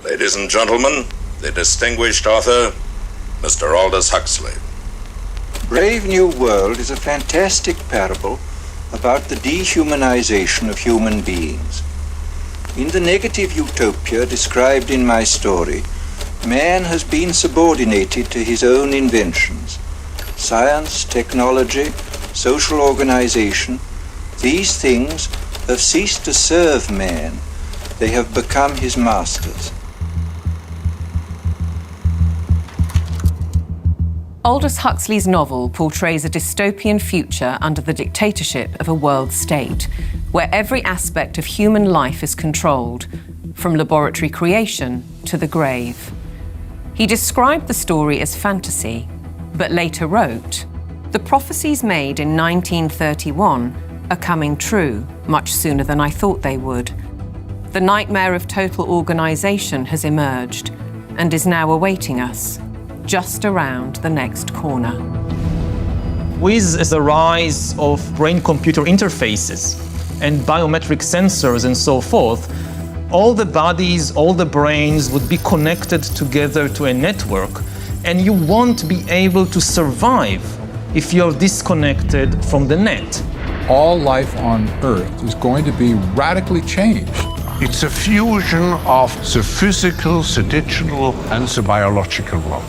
Ladies and gentlemen, the distinguished author, Mr. Aldous Huxley. Brave New World is a fantastic parable about the dehumanization of human beings. In the negative utopia described in my story, man has been subordinated to his own inventions. Science, technology, social organization, these things have ceased to serve man. They have become his masters. Aldous Huxley's novel portrays a dystopian future under the dictatorship of a world state, where every aspect of human life is controlled, from laboratory creation to the grave. He described the story as fantasy, but later wrote, "The prophecies made in 1931 are coming true much sooner than I thought they would. The nightmare of total organisation has emerged and is now awaiting us, just around the next corner." With the rise of brain-computer interfaces and biometric sensors and so forth, all the bodies, all the brains would be connected together to a network, and you won't be able to survive if you're disconnected from the net. All life on Earth is going to be radically changed. It's a fusion of the physical, the digital, and the biological world.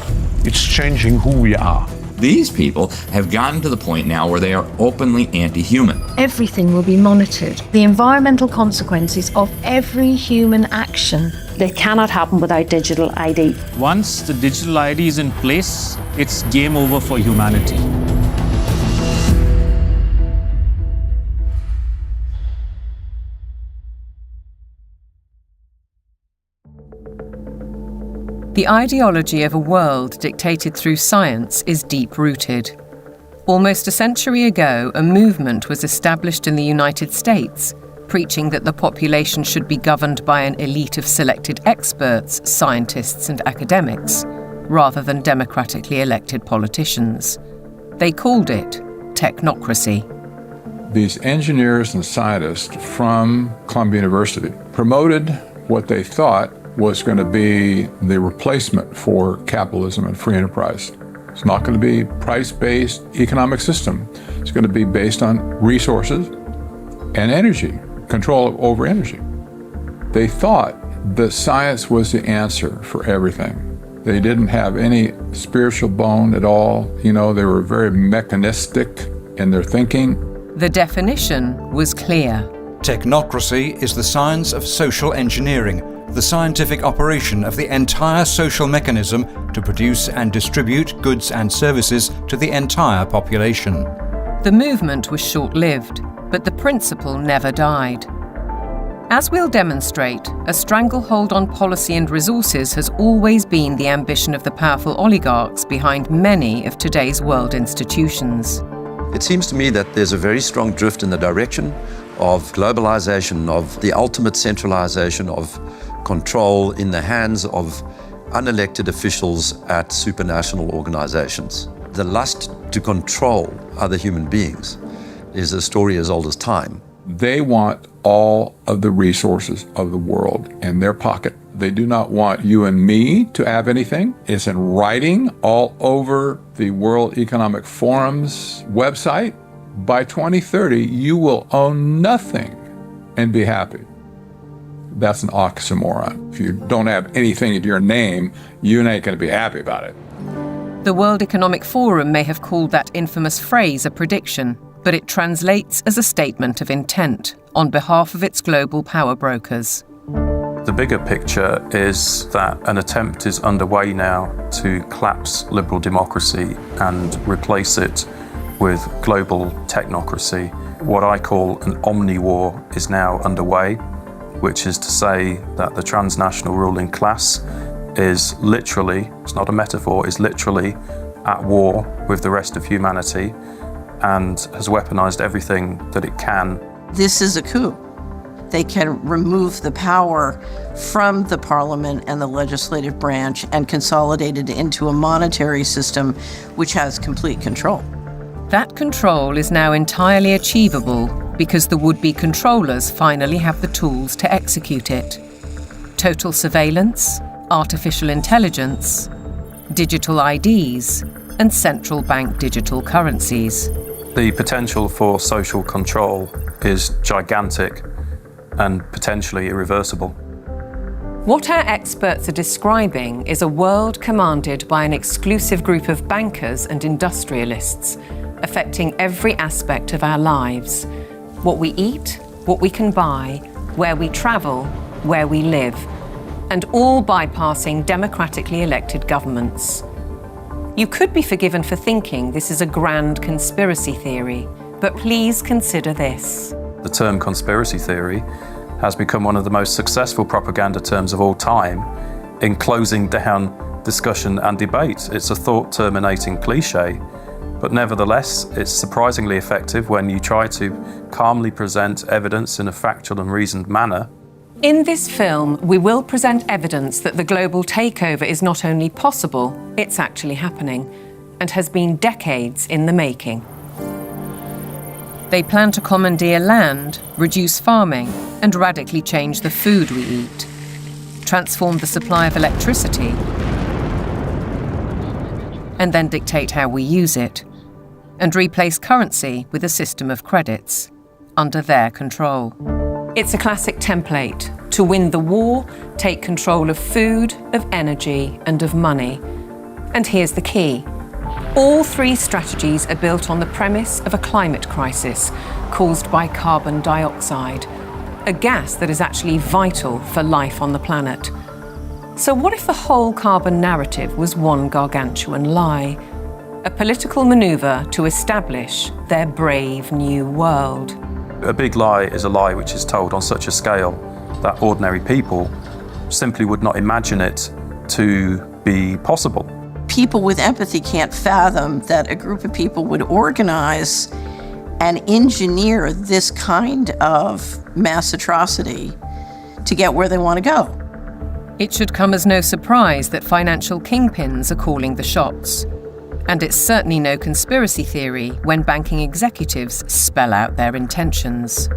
It's changing who we are. These people have gotten to the point now where they are openly anti-human. Everything will be monitored. The environmental consequences of every human action. They cannot happen without digital ID. Once the digital ID is in place, it's game over for humanity. The ideology of a world dictated through science is deep-rooted. Almost a century ago, a movement was established in the United States, preaching that the population should be governed by an elite of selected experts, scientists and academics, rather than democratically elected politicians. They called it technocracy. These engineers and scientists from Columbia University promoted what they thought was going to be the replacement for capitalism and free enterprise. It's not going to be price-based economic system. It's going to be based on resources and energy, control over energy. They thought that science was the answer for everything. They didn't have any spiritual bone at all. You know, they were very mechanistic in their thinking. The definition was clear. Technocracy is the science of social engineering, the scientific operation of the entire social mechanism to produce and distribute goods and services to the entire population. The movement was short-lived, but the principle never died. As we'll demonstrate, a stranglehold on policy and resources has always been the ambition of the powerful oligarchs behind many of today's world institutions. It seems to me that there's a very strong drift in the direction of globalization, of the ultimate centralization of control in the hands of unelected officials at supranational organizations. The lust to control other human beings is a story as old as time. They want all of the resources of the world in their pocket. They do not want you and me to have anything. It's in writing all over the World Economic Forum's website. By 2030, you will own nothing and be happy. That's an oxymoron. If you don't have anything in your name, you ain't going to be happy about it. The World Economic Forum may have called that infamous phrase a prediction, but it translates as a statement of intent on behalf of its global power brokers. The bigger picture is that an attempt is underway now to collapse liberal democracy and replace it with global technocracy. What I call an omni-war is now underway, which is to say that the transnational ruling class is literally, it's not a metaphor, is literally at war with the rest of humanity and has weaponized everything that it can. This is a coup. They can remove the power from the parliament and the legislative branch and consolidate it into a monetary system which has complete control. That control is now entirely achievable because the would-be controllers finally have the tools to execute it. total surveillance, artificial intelligence, digital IDs, and central bank digital currencies. The potential for social control is gigantic and potentially irreversible. What our experts are describing is a world commanded by an exclusive group of bankers and industrialists, affecting every aspect of our lives. What we eat, what we can buy, where we travel, where we live, and all bypassing democratically elected governments. You could be forgiven for thinking this is a grand conspiracy theory, but please consider this. The term conspiracy theory has become one of the most successful propaganda terms of all time in closing down discussion and debate. It's a thought-terminating cliche, but nevertheless, it's surprisingly effective when you try to calmly present evidence in a factual and reasoned manner. In this film, we will present evidence that the global takeover is not only possible, it's actually happening, and has been decades in the making. They plan to commandeer land, reduce farming, and radically change the food we eat, transform the supply of electricity, and then dictate how we use it, and replace currency with a system of credits, under their control. It's a classic template. To win the war, take control of food, of energy, and of money. And here's the key. All three strategies are built on the premise of a climate crisis caused by carbon dioxide, a gas that is actually vital for life on the planet. So what if the whole carbon narrative was one gargantuan lie? A political maneuver to establish their brave new world. A big lie is a lie which is told on such a scale that ordinary people simply would not imagine it to be possible. People with empathy can't fathom that a group of people would organize and engineer this kind of mass atrocity to get where they want to go. It should come as no surprise that financial kingpins are calling the shots. And it's certainly no conspiracy theory when banking executives spell out their intentions.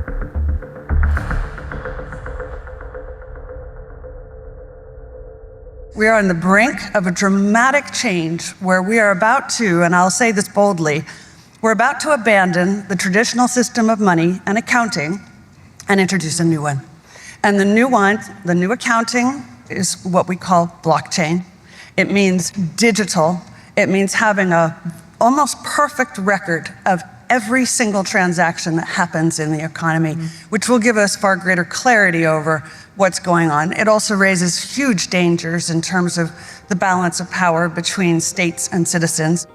We are on the brink of a dramatic change where we are about to, and I'll say this boldly, we're about to abandon the traditional system of money and accounting and introduce a new one. And the new accounting is what we call blockchain. It means digital. It means having an almost perfect record of every single transaction that happens in the economy, which will give us far greater clarity over what's going on. It also raises huge dangers in terms of the balance of power between states and citizens.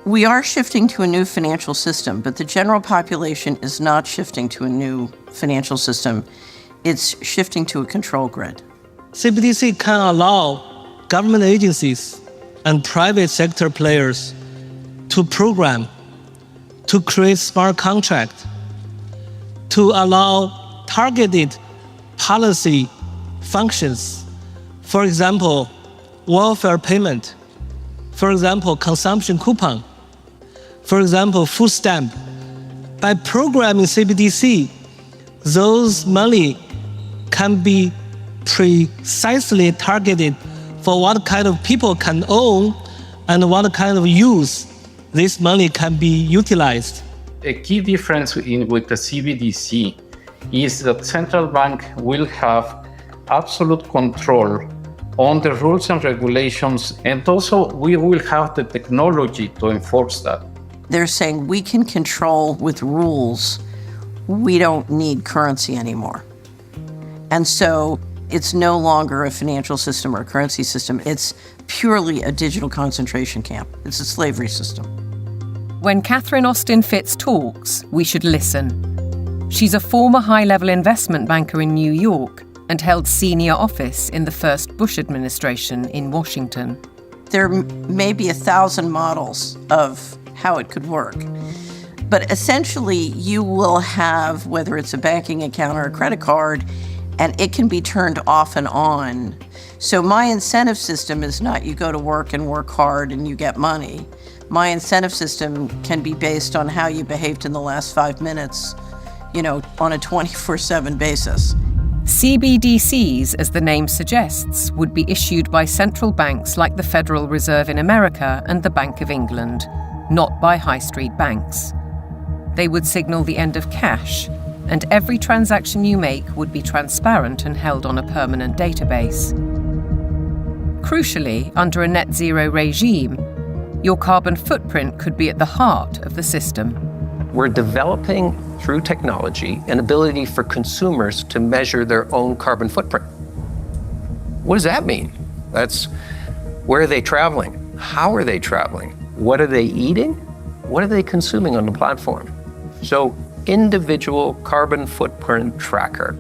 We are shifting to a new financial system, but the general population is not shifting to a new financial system. It's shifting to a control grid. CBDC can allow government agencies and private sector players to program, to create smart contracts, to allow targeted policy functions. For example, welfare payment. For example, consumption coupon. For example, food stamp. By programming CBDC, those money can be precisely targeted for what kind of people can own and what kind of use this money can be utilized. A key difference with the CBDC is that central bank will have absolute control on the rules and regulations, and also we will have the technology to enforce that. They're saying we can control with rules. We don't need currency anymore. And so it's no longer a financial system or a currency system. It's purely a digital concentration camp. It's a slavery system. When Catherine Austin Fitts talks, we should listen. She's a former high-level investment banker in New York and held senior office in the first Bush administration in Washington. There may be 1,000 models of how it could work. But essentially, you will have, whether it's a banking account or a credit card, and it can be turned off and on. So my incentive system is not you go to work and work hard and you get money. My incentive system can be based on how you behaved in the last 5 minutes, on a 24/7 basis. CBDCs, as the name suggests, would be issued by central banks like the Federal Reserve in America and the Bank of England, not by high street banks. They would signal the end of cash, and every transaction you make would be transparent and held on a permanent database. Crucially, under a net zero regime, your carbon footprint could be at the heart of the system. We're developing, through technology, an ability for consumers to measure their own carbon footprint. What does that mean? That's where are they traveling? How are they traveling? What are they eating? What are they consuming on the platform? So, individual carbon footprint tracker.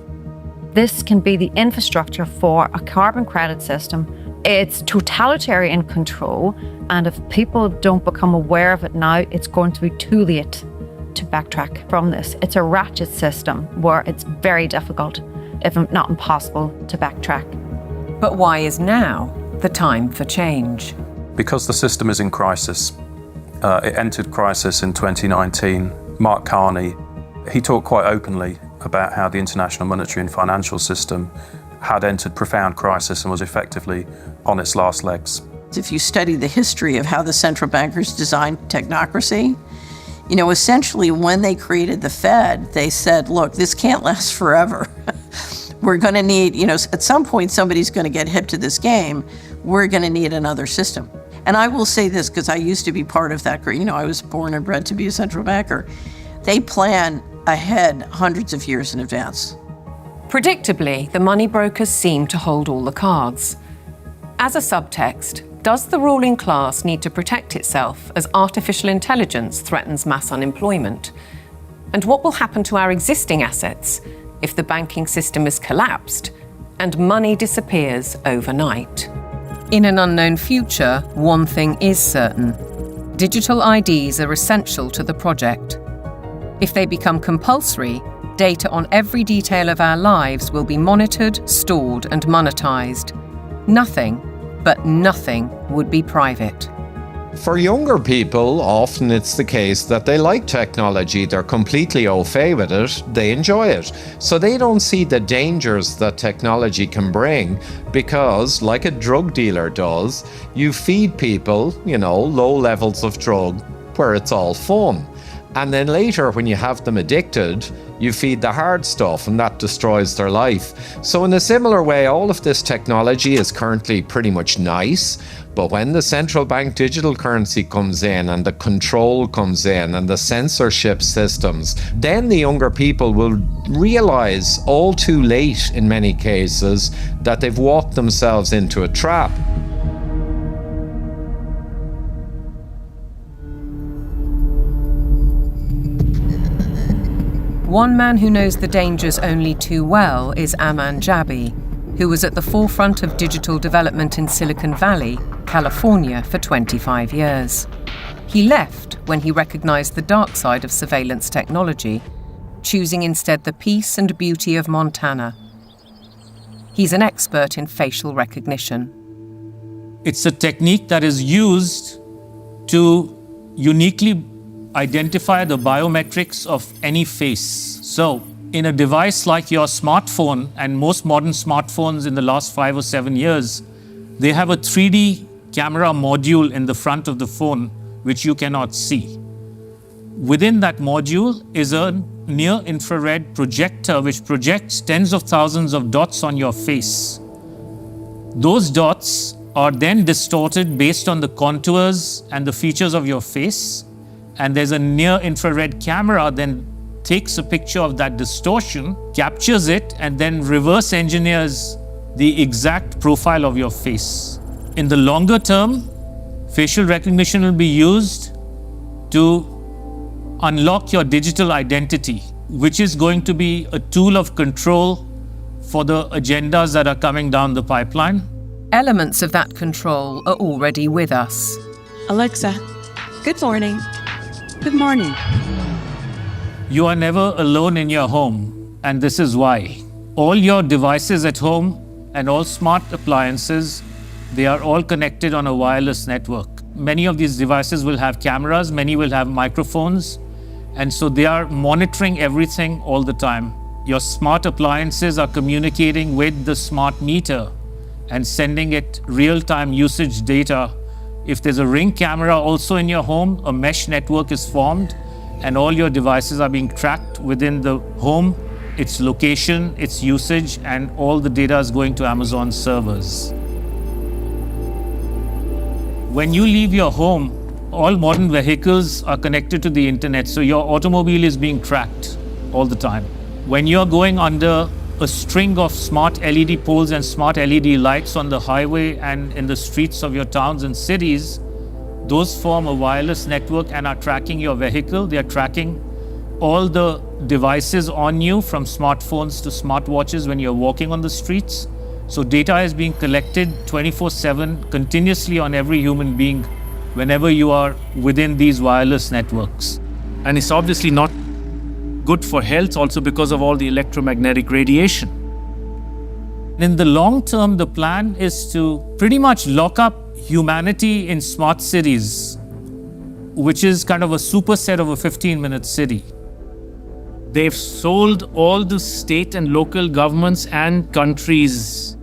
This can be the infrastructure for a carbon credit system. It's totalitarian control, and if people don't become aware of it now, it's going to be too late to backtrack from this. It's a ratchet system where it's very difficult, if not impossible, to backtrack. But why is now the time for change? Because the system is in crisis. It entered crisis in 2019. Mark Carney, he talked quite openly about how the international monetary and financial system had entered profound crisis and was effectively on its last legs. If you study the history of how the central bankers designed technocracy, essentially when they created the Fed, they said, look, this can't last forever. We're going to need, at some point somebody's going to get hip to this game. We're going to need another system. And I will say this, because I used to be part of that, I was born and bred to be a central banker. They plan ahead hundreds of years in advance. Predictably, the money brokers seem to hold all the cards. As a subtext, does the ruling class need to protect itself as artificial intelligence threatens mass unemployment? And what will happen to our existing assets if the banking system is collapsed and money disappears overnight? In an unknown future, one thing is certain. Digital IDs are essential to the project. If they become compulsory, data on every detail of our lives will be monitored, stored, and monetized. Nothing, but nothing, would be private. For younger people, often it's the case that they like technology, they're completely au fait with it, they enjoy it. So they don't see the dangers that technology can bring because, like a drug dealer does, you feed people, low levels of drug where it's all fun. And then later, when you have them addicted, you feed the hard stuff and that destroys their life. So in a similar way, all of this technology is currently pretty much nice, but when the central bank digital currency comes in and the control comes in and the censorship systems, then the younger people will realize all too late in many cases that they've walked themselves into a trap. One man who knows the dangers only too well is Aman Jabi, who was at the forefront of digital development in Silicon Valley, California, for 25 years. He left when he recognized the dark side of surveillance technology, choosing instead the peace and beauty of Montana. He's an expert in facial recognition. It's a technique that is used to uniquely identify the biometrics of any face. So, in a device like your smartphone, and most modern smartphones in the last 5 or 7 years, they have a 3D camera module in the front of the phone, which you cannot see. Within that module is a near-infrared projector, which projects tens of thousands of dots on your face. Those dots are then distorted based on the contours and the features of your face. And there's a near-infrared camera then takes a picture of that distortion, captures it, and then reverse engineers the exact profile of your face. In the longer term, facial recognition will be used to unlock your digital identity, which is going to be a tool of control for the agendas that are coming down the pipeline. Elements of that control are already with us. Alexa, good morning. Good morning. You are never alone in your home, and this is why. All your devices at home and all smart appliances, they are all connected on a wireless network. Many of these devices will have cameras, many will have microphones, and so they are monitoring everything all the time. Your smart appliances are communicating with the smart meter and sending it real-time usage data. If there's a Ring camera also in your home, a mesh network is formed and all your devices are being tracked within the home, its location, its usage, and all the data is going to Amazon servers. When you leave your home, all modern vehicles are connected to the internet, so your automobile is being tracked all the time. When you're going under a string of smart LED poles and smart LED lights on the highway and in the streets of your towns and cities, those form a wireless network and are tracking your vehicle. They are tracking all the devices on you, from smartphones to smartwatches when you're walking on the streets. So data is being collected 24/7 continuously on every human being whenever you are within these wireless networks. And it's obviously not good for health also because of all the electromagnetic radiation. In the long term, the plan is to pretty much lock up humanity in smart cities, which is kind of a superset of a 15-minute city. They've sold all the state and local governments and countries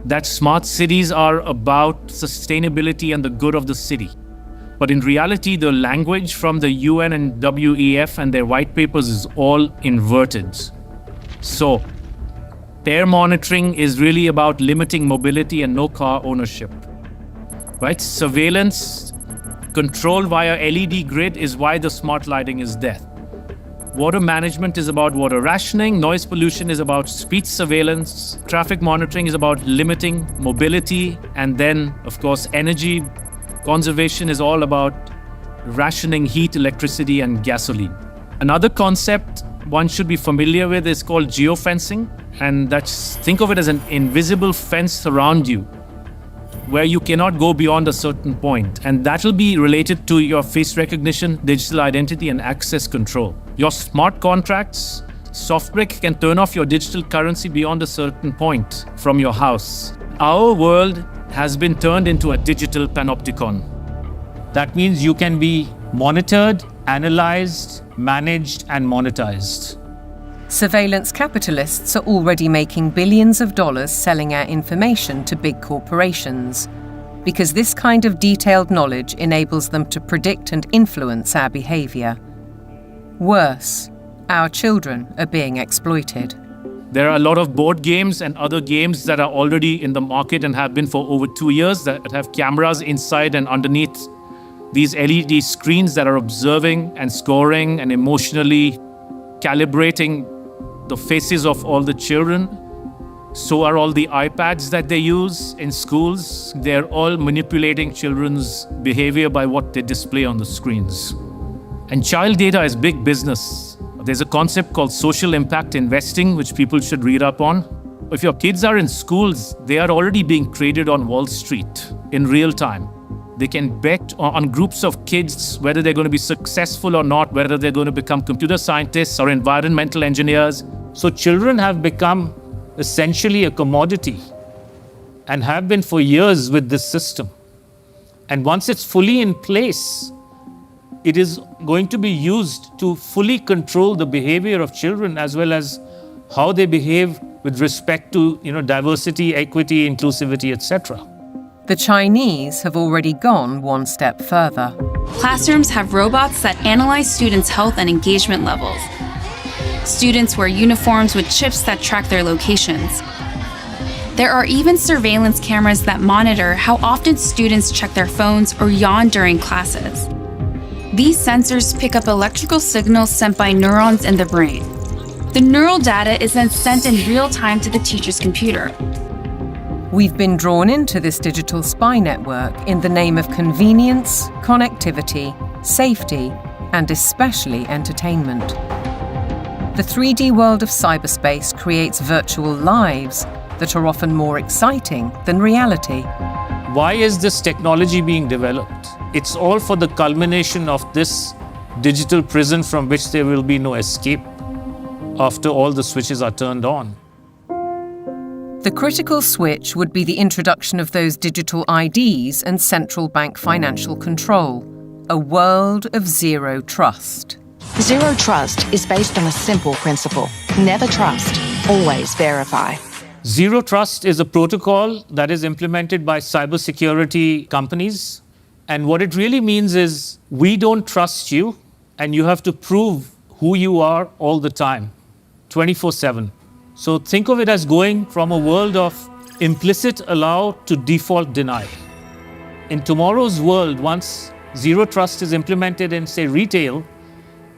that smart cities are about sustainability and the good of the city. But in reality, the language from the UN and WEF and their white papers is all inverted. So, air monitoring is really about limiting mobility and no car ownership. Right? Surveillance, control via LED grid is why the smart lighting is there. Water management is about water rationing, noise pollution is about speech surveillance, traffic monitoring is about limiting mobility, and then, of course, energy conservation is all about rationing heat, electricity, and gasoline. Another concept one should be familiar with is called geofencing, and think of it as an invisible fence around you, where you cannot go beyond a certain point. And that will be related to your face recognition, digital identity, and access control. Your smart contracts, SoftBrick can turn off your digital currency beyond a certain point from your house. Our world has been turned into a digital panopticon. That means you can be monitored, analyzed, managed, and monetized. Surveillance capitalists are already making billions of dollars selling our information to big corporations, because this kind of detailed knowledge enables them to predict and influence our behavior. Worse, our children are being exploited. There are a lot of board games and other games that are already in the market and have been for over 2 years that have cameras inside and underneath these LED screens that are observing and scoring and emotionally calibrating the faces of all the children. So are all the iPads that they use in schools. They're all manipulating children's behavior by what they display on the screens. And child data is big business. There's a concept called social impact investing, which people should read up on. If your kids are in schools, they are already being traded on Wall Street in real time. They can bet on groups of kids whether they're going to be successful or not, whether they're going to become computer scientists or environmental engineers. So children have become essentially a commodity and have been for years with this system. And once it's fully in place, it is going to be used to fully control the behavior of children as well as how they behave with respect to, diversity, equity, inclusivity, etc. The Chinese have already gone one step further. Classrooms have robots that analyze students' health and engagement levels. Students wear uniforms with chips that track their locations. There are even surveillance cameras that monitor how often students check their phones or yawn during classes. These sensors pick up electrical signals sent by neurons in the brain. The neural data is then sent in real time to the teacher's computer. We've been drawn into this digital spy network in the name of convenience, connectivity, safety, and especially entertainment. The 3D world of cyberspace creates virtual lives that are often more exciting than reality. Why is this technology being developed? It's all for the culmination of this digital prison from which there will be no escape after all the switches are turned on. The critical switch would be the introduction of those digital IDs and central bank financial control, a world of zero trust. Zero trust is based on a simple principle. Never trust, always verify. Zero Trust is a protocol that is implemented by cybersecurity companies. And what it really means is we don't trust you, and you have to prove who you are all the time, 24/7. So think of it as going from a world of implicit allow to default deny. In tomorrow's world, once Zero Trust is implemented in, say, retail,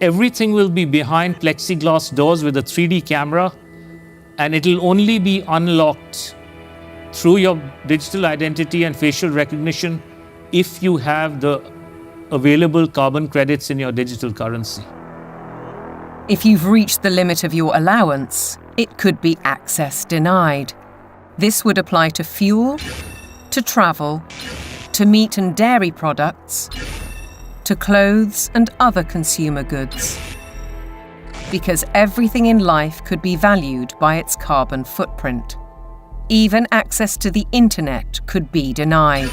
everything will be behind plexiglass doors with a 3D camera, and it'll only be unlocked through your digital identity and facial recognition if you have the available carbon credits in your digital currency. If you've reached the limit of your allowance, it could be access denied. This would apply to fuel, to travel, to meat and dairy products, to clothes and other consumer goods. Because everything in life could be valued by its carbon footprint. Even access to the internet could be denied.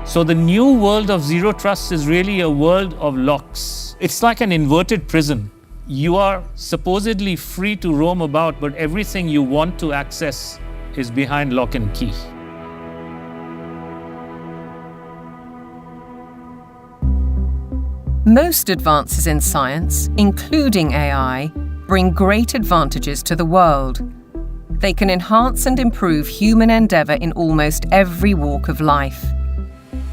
So the new world of Zero Trust is really a world of locks. It's like an inverted prison. You are supposedly free to roam about, but everything you want to access is behind lock and key. Most advances in science, including AI, bring great advantages to the world. They can enhance and improve human endeavour in almost every walk of life.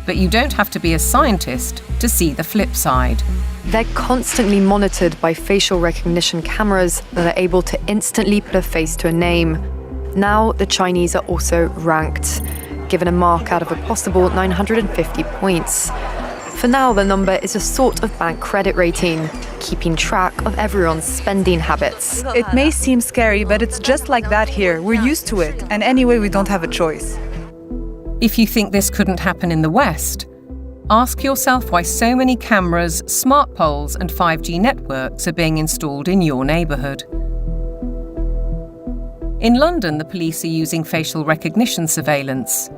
But you don't have to be a scientist to see the flip side. They're constantly monitored by facial recognition cameras that are able to instantly put a face to a name. Now, the Chinese are also ranked, given a mark out of a possible 950 points. For now, the number is a sort of bank credit rating, keeping track of everyone's spending habits. It may seem scary, but it's just like that here. We're used to it, and anyway, we don't have a choice. If you think this couldn't happen in the West, ask yourself why so many cameras, smart poles, and 5G networks are being installed in your neighbourhood. In London, the police are using facial recognition surveillance.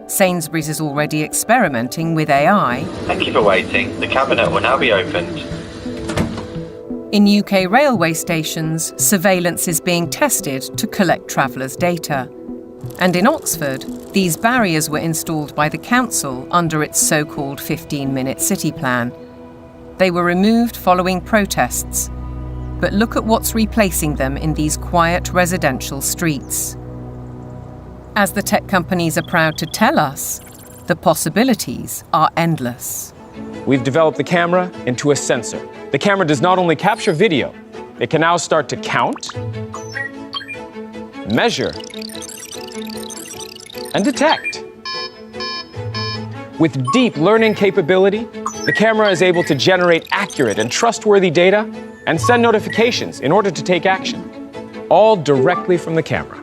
Sainsbury's is already experimenting with AI. Thank you for waiting. The cabinet will now be opened. In UK railway stations, surveillance is being tested to collect travellers' data. And in Oxford, these barriers were installed by the council under its so-called 15-minute city plan. They were removed following protests. But look at what's replacing them in these quiet residential streets. As the tech companies are proud to tell us, the possibilities are endless. We've developed the camera into a sensor. The camera does not only capture video, it can now start to count, measure, and detect. With deep learning capability, the camera is able to generate accurate and trustworthy data and send notifications in order to take action, all directly from the camera.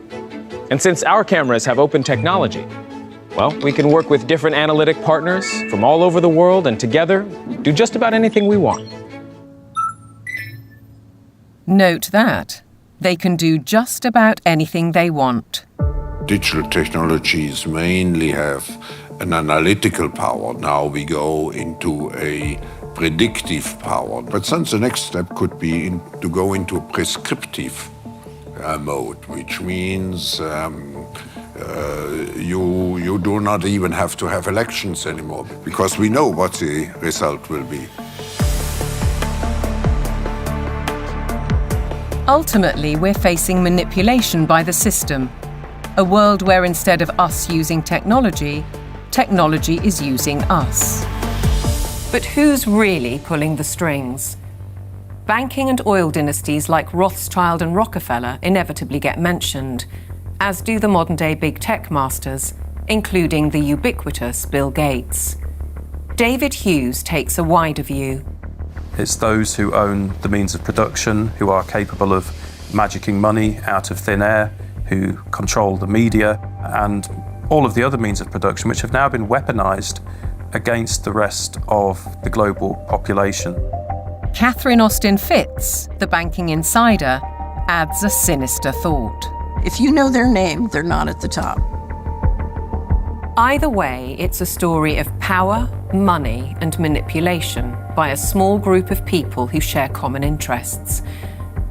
And since our cameras have open technology, well, we can work with different analytic partners from all over the world and together do just about anything we want. Note that they can do just about anything they want. Digital technologies mainly have an analytical power. Now we go into a predictive power. But since the next step could be to go into a prescriptive mode, which means you do not even have to have elections anymore, because we know what the result will be. Ultimately, we're facing manipulation by the system. A world where instead of us using technology, technology is using us. But who's really pulling the strings? Banking and oil dynasties like Rothschild and Rockefeller inevitably get mentioned, as do the modern-day big tech masters, including the ubiquitous Bill Gates. David Hughes takes a wider view. It's those who own the means of production, who are capable of magicking money out of thin air, who control the media, and all of the other means of production, which have now been weaponized against the rest of the global population. Catherine Austin Fitz, the banking insider, adds a sinister thought. If you know their name, they're not at the top. Either way, it's a story of power, money, and manipulation by a small group of people who share common interests.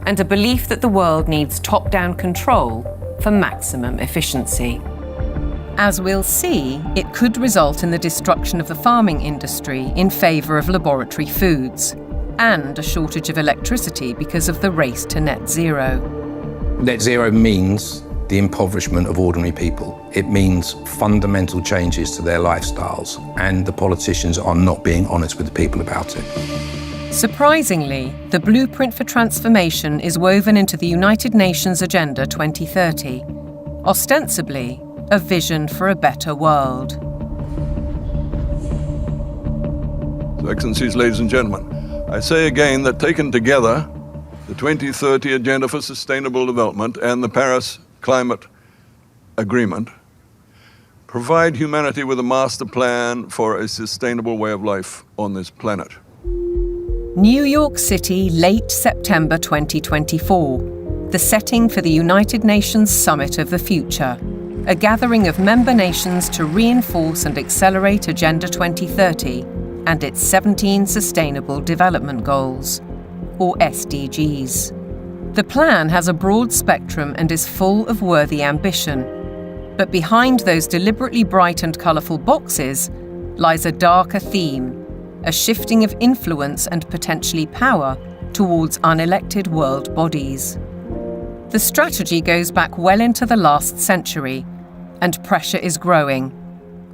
and a belief that the world needs top-down control for maximum efficiency. As we'll see, it could result in the destruction of the farming industry in favour of laboratory foods, and a shortage of electricity because of the race to net zero. Net zero means the impoverishment of ordinary people. It means fundamental changes to their lifestyles, and the politicians are not being honest with the people about it. Surprisingly, the blueprint for transformation is woven into the United Nations Agenda 2030, ostensibly a vision for a better world. Excellencies, ladies and gentlemen, I say again that taken together, the 2030 Agenda for Sustainable Development and the Paris Climate Agreement provide humanity with a master plan for a sustainable way of life on this planet. New York City, late September 2024, the setting for the United Nations Summit of the Future, a gathering of member nations to reinforce and accelerate Agenda 2030 and its 17 Sustainable Development Goals, or SDGs. The plan has a broad spectrum and is full of worthy ambition. But behind those deliberately bright and colourful boxes lies a darker theme, a shifting of influence and potentially power towards unelected world bodies. The strategy goes back well into the last century, and pressure is growing,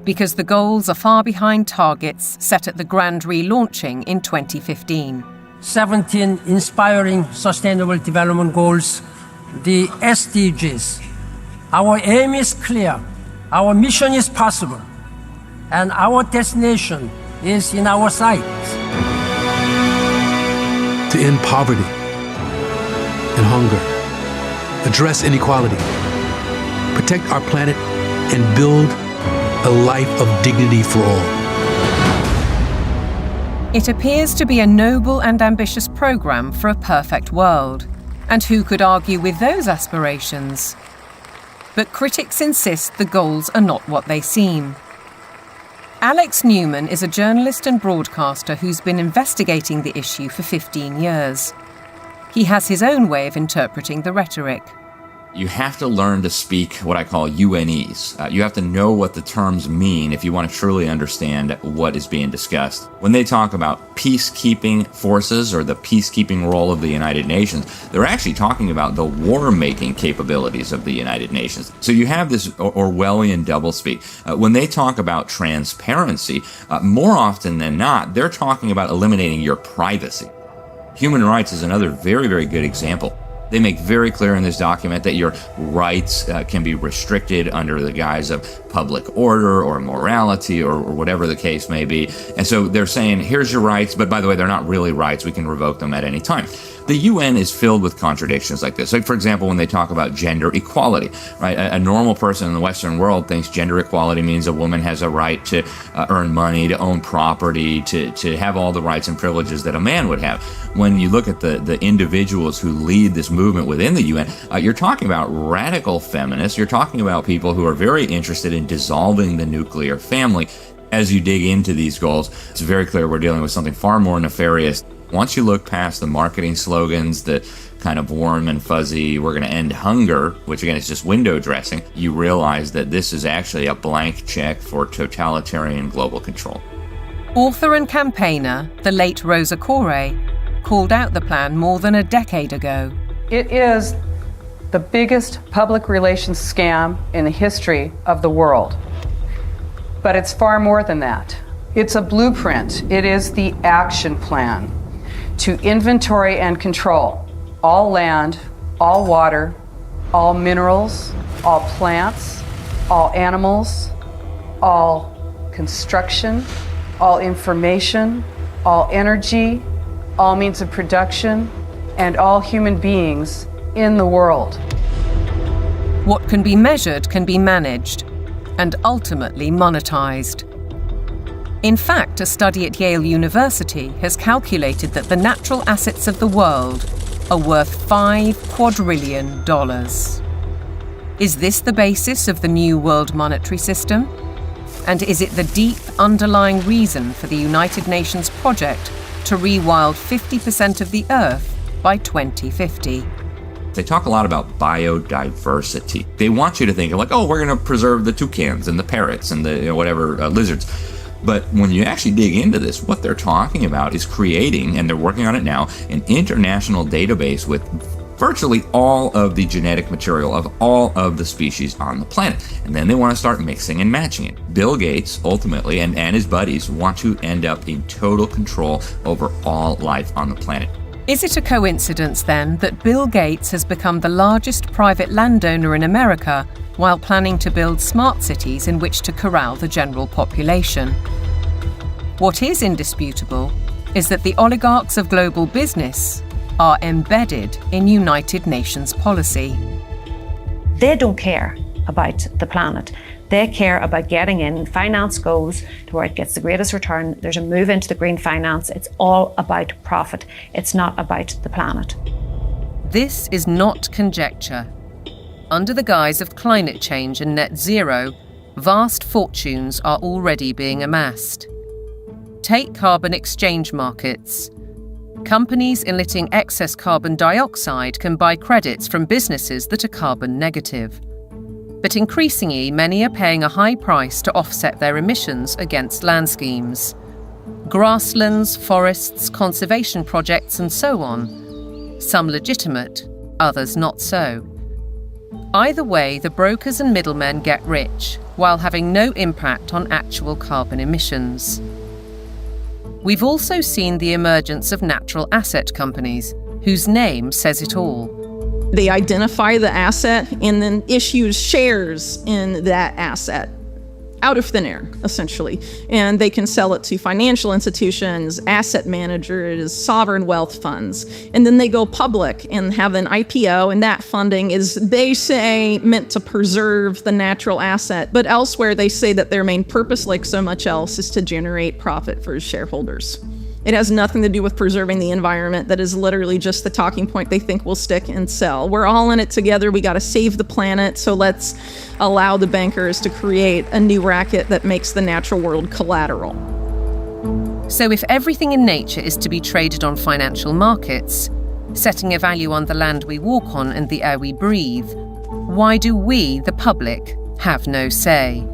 because the goals are far behind targets set at the grand relaunching in 2015. 17 inspiring Sustainable Development Goals, the SDGs. Our aim is clear, our mission is possible, and our destination is in our sights. To end poverty and hunger, address inequality, protect our planet, and build a life of dignity for all. It appears to be a noble and ambitious programme for a perfect world. And who could argue with those aspirations? But critics insist the goals are not what they seem. Alex Newman is a journalist and broadcaster who's been investigating the issue for 15 years. He has his own way of interpreting the rhetoric. You have to learn to speak what I call UNEs. You have to know what the terms mean if you want to truly understand what is being discussed. When they talk about peacekeeping forces or the peacekeeping role of the United Nations, they're actually talking about the war-making capabilities of the United Nations. So you have this Orwellian doublespeak. When they talk about transparency, more often than not, they're talking about eliminating your privacy. Human rights is another very, very good example. They make very clear in this document that your rights can be restricted under the guise of public order or morality or whatever the case may be. And so they're saying, here's your rights, but by the way, they're not really rights. We can revoke them at any time. The UN is filled with contradictions like this. Like, for example, when they talk about gender equality, right? A normal person in the Western world thinks gender equality means a woman has a right to earn money, to own property, to have all the rights and privileges that a man would have. When you look at the individuals who lead this movement within the UN, you're talking about radical feminists. You're talking about people who are very interested in dissolving the nuclear family. As you dig into these goals, it's very clear we're dealing with something far more nefarious. Once you look past the marketing slogans, the kind of warm and fuzzy, we're going to end hunger, which again is just window dressing, you realize that this is actually a blank check for totalitarian global control. Author and campaigner, the late Rosa Koire, called out the plan more than a decade ago. It is the biggest public relations scam in the history of the world. But it's far more than that. It's a blueprint. It is the action plan to inventory and control all land, all water, all minerals, all plants, all animals, all construction, all information, all energy, all means of production, and all human beings in the world. What can be measured can be managed and ultimately monetized. In fact, a study at Yale University has calculated that the natural assets of the world are worth $5 quadrillion. Is this the basis of the new world monetary system? And is it the deep underlying reason for the United Nations project to rewild 50% of the Earth by 2050. They talk a lot about biodiversity. They want you to think of like, oh, we're going to preserve the toucans and the parrots and the lizards. But when you actually dig into this, what they're talking about is creating, and they're working on it now, an international database with virtually all of the genetic material of all of the species on the planet. And then they want to start mixing and matching it. Bill Gates, ultimately, and his buddies want to end up in total control over all life on the planet. Is it a coincidence, then, that Bill Gates has become the largest private landowner in America while planning to build smart cities in which to corral the general population? What is indisputable is that the oligarchs of global business are embedded in United Nations policy. They don't care about the planet. They care about getting in. Finance goes to where it gets the greatest return. There's a move into the green finance. It's all about profit. It's not about the planet. This is not conjecture. Under the guise of climate change and net zero, vast fortunes are already being amassed. Take carbon exchange markets. Companies emitting excess carbon dioxide can buy credits from businesses that are carbon negative. But increasingly, many are paying a high price to offset their emissions against land schemes. Grasslands, forests, conservation projects, and so on. Some legitimate, others not so. Either way, the brokers and middlemen get rich, while having no impact on actual carbon emissions. We've also seen the emergence of natural asset companies, whose name says it all. They identify the asset and then issue shares in that asset out of thin air, essentially. And they can sell it to financial institutions, asset managers, sovereign wealth funds. And then they go public and have an IPO, and that funding is, they say, meant to preserve the natural asset. But elsewhere, they say that their main purpose, like so much else, is to generate profit for shareholders. It has nothing to do with preserving the environment. That is literally just the talking point they think will stick and sell. We're all in it together. We got to save the planet. So let's allow the bankers to create a new racket that makes the natural world collateral. So if everything in nature is to be traded on financial markets, setting a value on the land we walk on and the air we breathe, why do we, the public, have no say?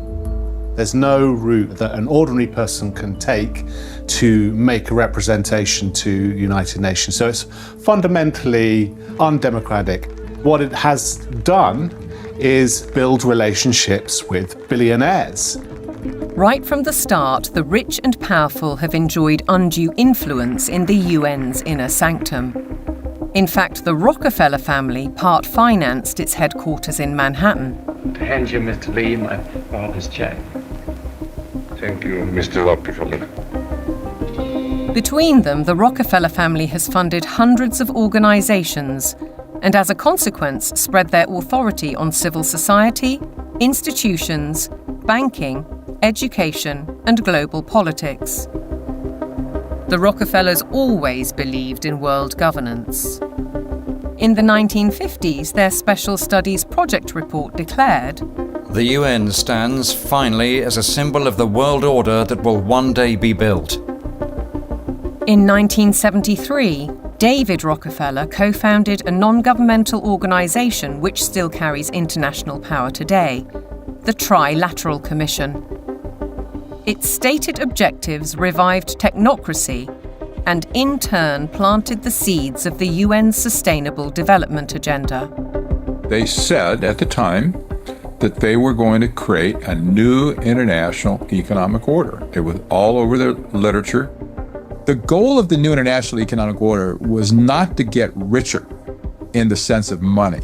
There's no route that an ordinary person can take to make a representation to United Nations. So it's fundamentally undemocratic. What it has done is build relationships with billionaires. Right from the start, the rich and powerful have enjoyed undue influence in the UN's inner sanctum. In fact, the Rockefeller family part-financed its headquarters in Manhattan. To hand you, Mr. Lee, my father's check. Thank you, Mr. Rockefeller. Between them, the Rockefeller family has funded hundreds of organizations and, as a consequence, spread their authority on civil society, institutions, banking, education, and global politics. The Rockefellers always believed in world governance. In the 1950s, their Special Studies Project report declared, "The UN stands finally as a symbol of the world order that will one day be built." In 1973, David Rockefeller co-founded a non-governmental organization which still carries international power today, the Trilateral Commission. Its stated objectives revived technocracy and in turn planted the seeds of the UN's Sustainable Development Agenda. They said at the time that they were going to create a new international economic order. It was all over the literature. The goal of the new international economic order was not to get richer in the sense of money.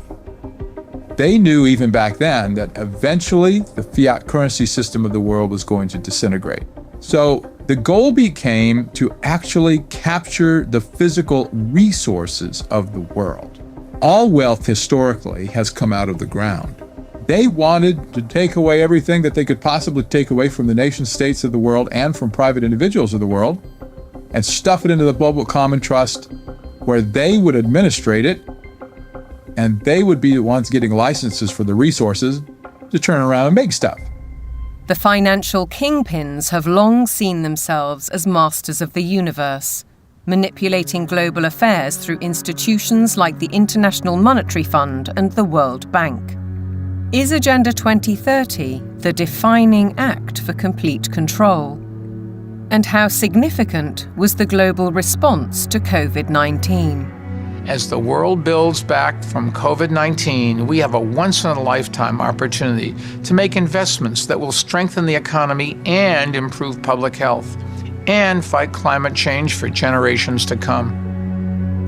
They knew even back then that eventually the fiat currency system of the world was going to disintegrate. So the goal became to actually capture the physical resources of the world. All wealth historically has come out of the ground. They wanted to take away everything that they could possibly take away from the nation states of the world and from private individuals of the world and stuff it into the global common trust where they would administrate it and they would be the ones getting licenses for the resources to turn around and make stuff. The financial kingpins have long seen themselves as masters of the universe, manipulating global affairs through institutions like the International Monetary Fund and the World Bank. Is Agenda 2030 the defining act for complete control? And how significant was the global response to COVID-19? As the world builds back from COVID-19, we have a once-in-a-lifetime opportunity to make investments that will strengthen the economy and improve public health, and fight climate change for generations to come.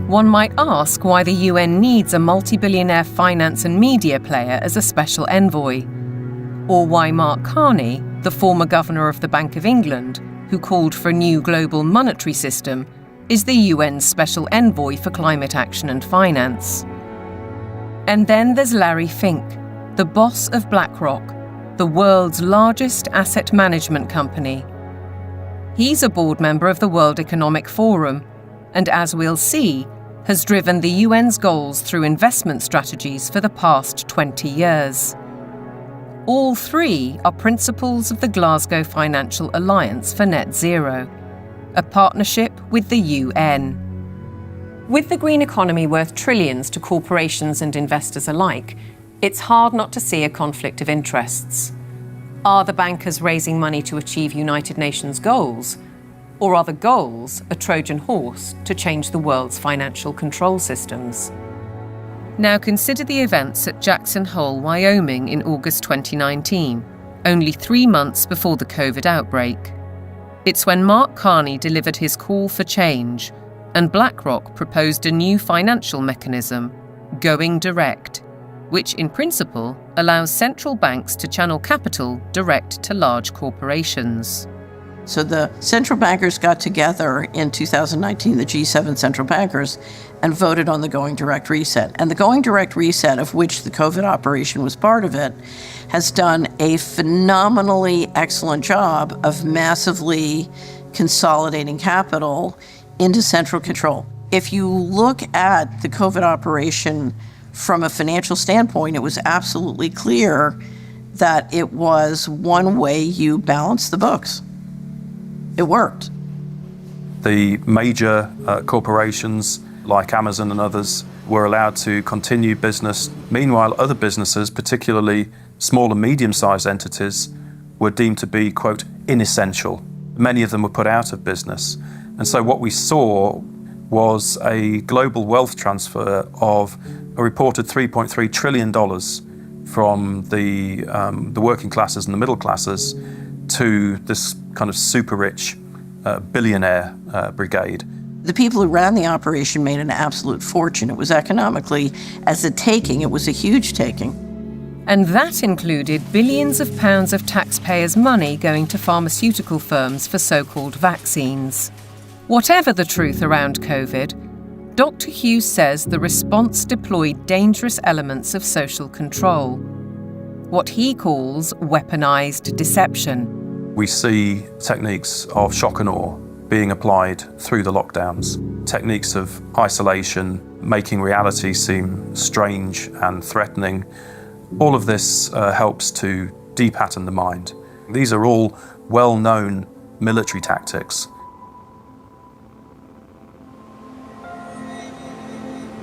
One might ask why the UN needs a multi-billionaire finance and media player as a special envoy, or why Mark Carney, the former governor of the Bank of England, who called for a new global monetary system, is the UN's special envoy for climate action and finance. And then there's Larry Fink, the boss of BlackRock, the world's largest asset management company. He's a board member of the World Economic Forum, and as we'll see, has driven the UN's goals through investment strategies for the past 20 years. All three are principles of the Glasgow Financial Alliance for Net Zero, a partnership with the UN. With the green economy worth trillions to corporations and investors alike, it's hard not to see a conflict of interests. Are the bankers raising money to achieve United Nations goals? Or are the goals a Trojan horse to change the world's financial control systems? Now consider the events at Jackson Hole, Wyoming in August 2019, only 3 months before the COVID outbreak. It's when Mark Carney delivered his call for change, and BlackRock proposed a new financial mechanism, Going Direct, which in principle allows central banks to channel capital direct to large corporations. So the central bankers got together in 2019, the G7 central bankers, and voted on the Going Direct Reset. And the Going Direct Reset, of which the COVID operation was part of it, has done a phenomenally excellent job of massively consolidating capital into central control. If you look at the COVID operation from a financial standpoint, it was absolutely clear that it was one way you balance the books. It worked. The major corporations like Amazon and others were allowed to continue business. Meanwhile, other businesses, particularly small and medium-sized entities, were deemed to be, quote, inessential. Many of them were put out of business. And so what we saw was a global wealth transfer of a reported $3.3 trillion from the working classes and the middle classes to this kind of super rich billionaire brigade. The people who ran the operation made an absolute fortune. It was economically, as a taking, it was a huge taking. And that included billions of pounds of taxpayers' money going to pharmaceutical firms for so-called vaccines. Whatever the truth around COVID, Dr. Hughes says the response deployed dangerous elements of social control, what he calls weaponized deception. We see techniques of shock and awe being applied through the lockdowns, techniques of isolation, making reality seem strange and threatening. All of this helps to de-pattern the mind. These are all well-known military tactics.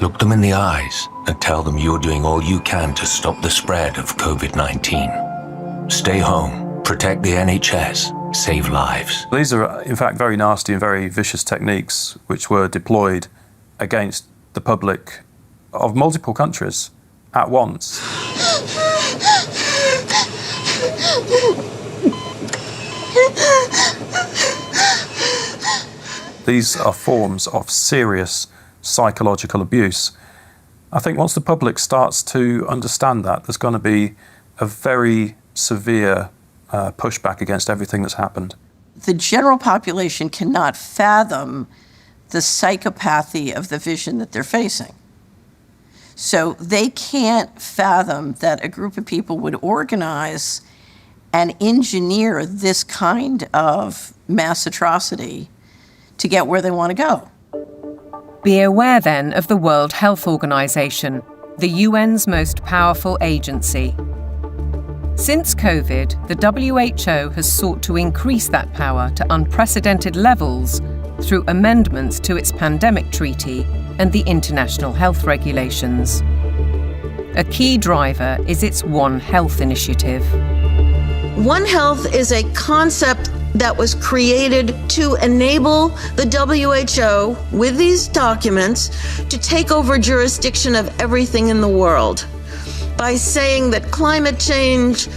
Look them in the eyes and tell them you're doing all you can to stop the spread of COVID-19. Stay home, protect the NHS, save lives. These are, in fact, very nasty and very vicious techniques which were deployed against the public of multiple countries at once. These are forms of serious psychological abuse. I think once the public starts to understand that, there's going to be a very severe pushback against everything that's happened. The general population cannot fathom the psychopathy of the vision that they're facing. So they can't fathom that a group of people would organize and engineer this kind of mass atrocity to get where they want to go. Be aware then of the World Health Organization, the UN's most powerful agency. Since COVID, the WHO has sought to increase that power to unprecedented levels through amendments to its pandemic treaty and the international health regulations. A key driver is its One Health initiative. One Health is a concept that was created to enable the WHO, with these documents, to take over jurisdiction of everything in the world by saying that climate change,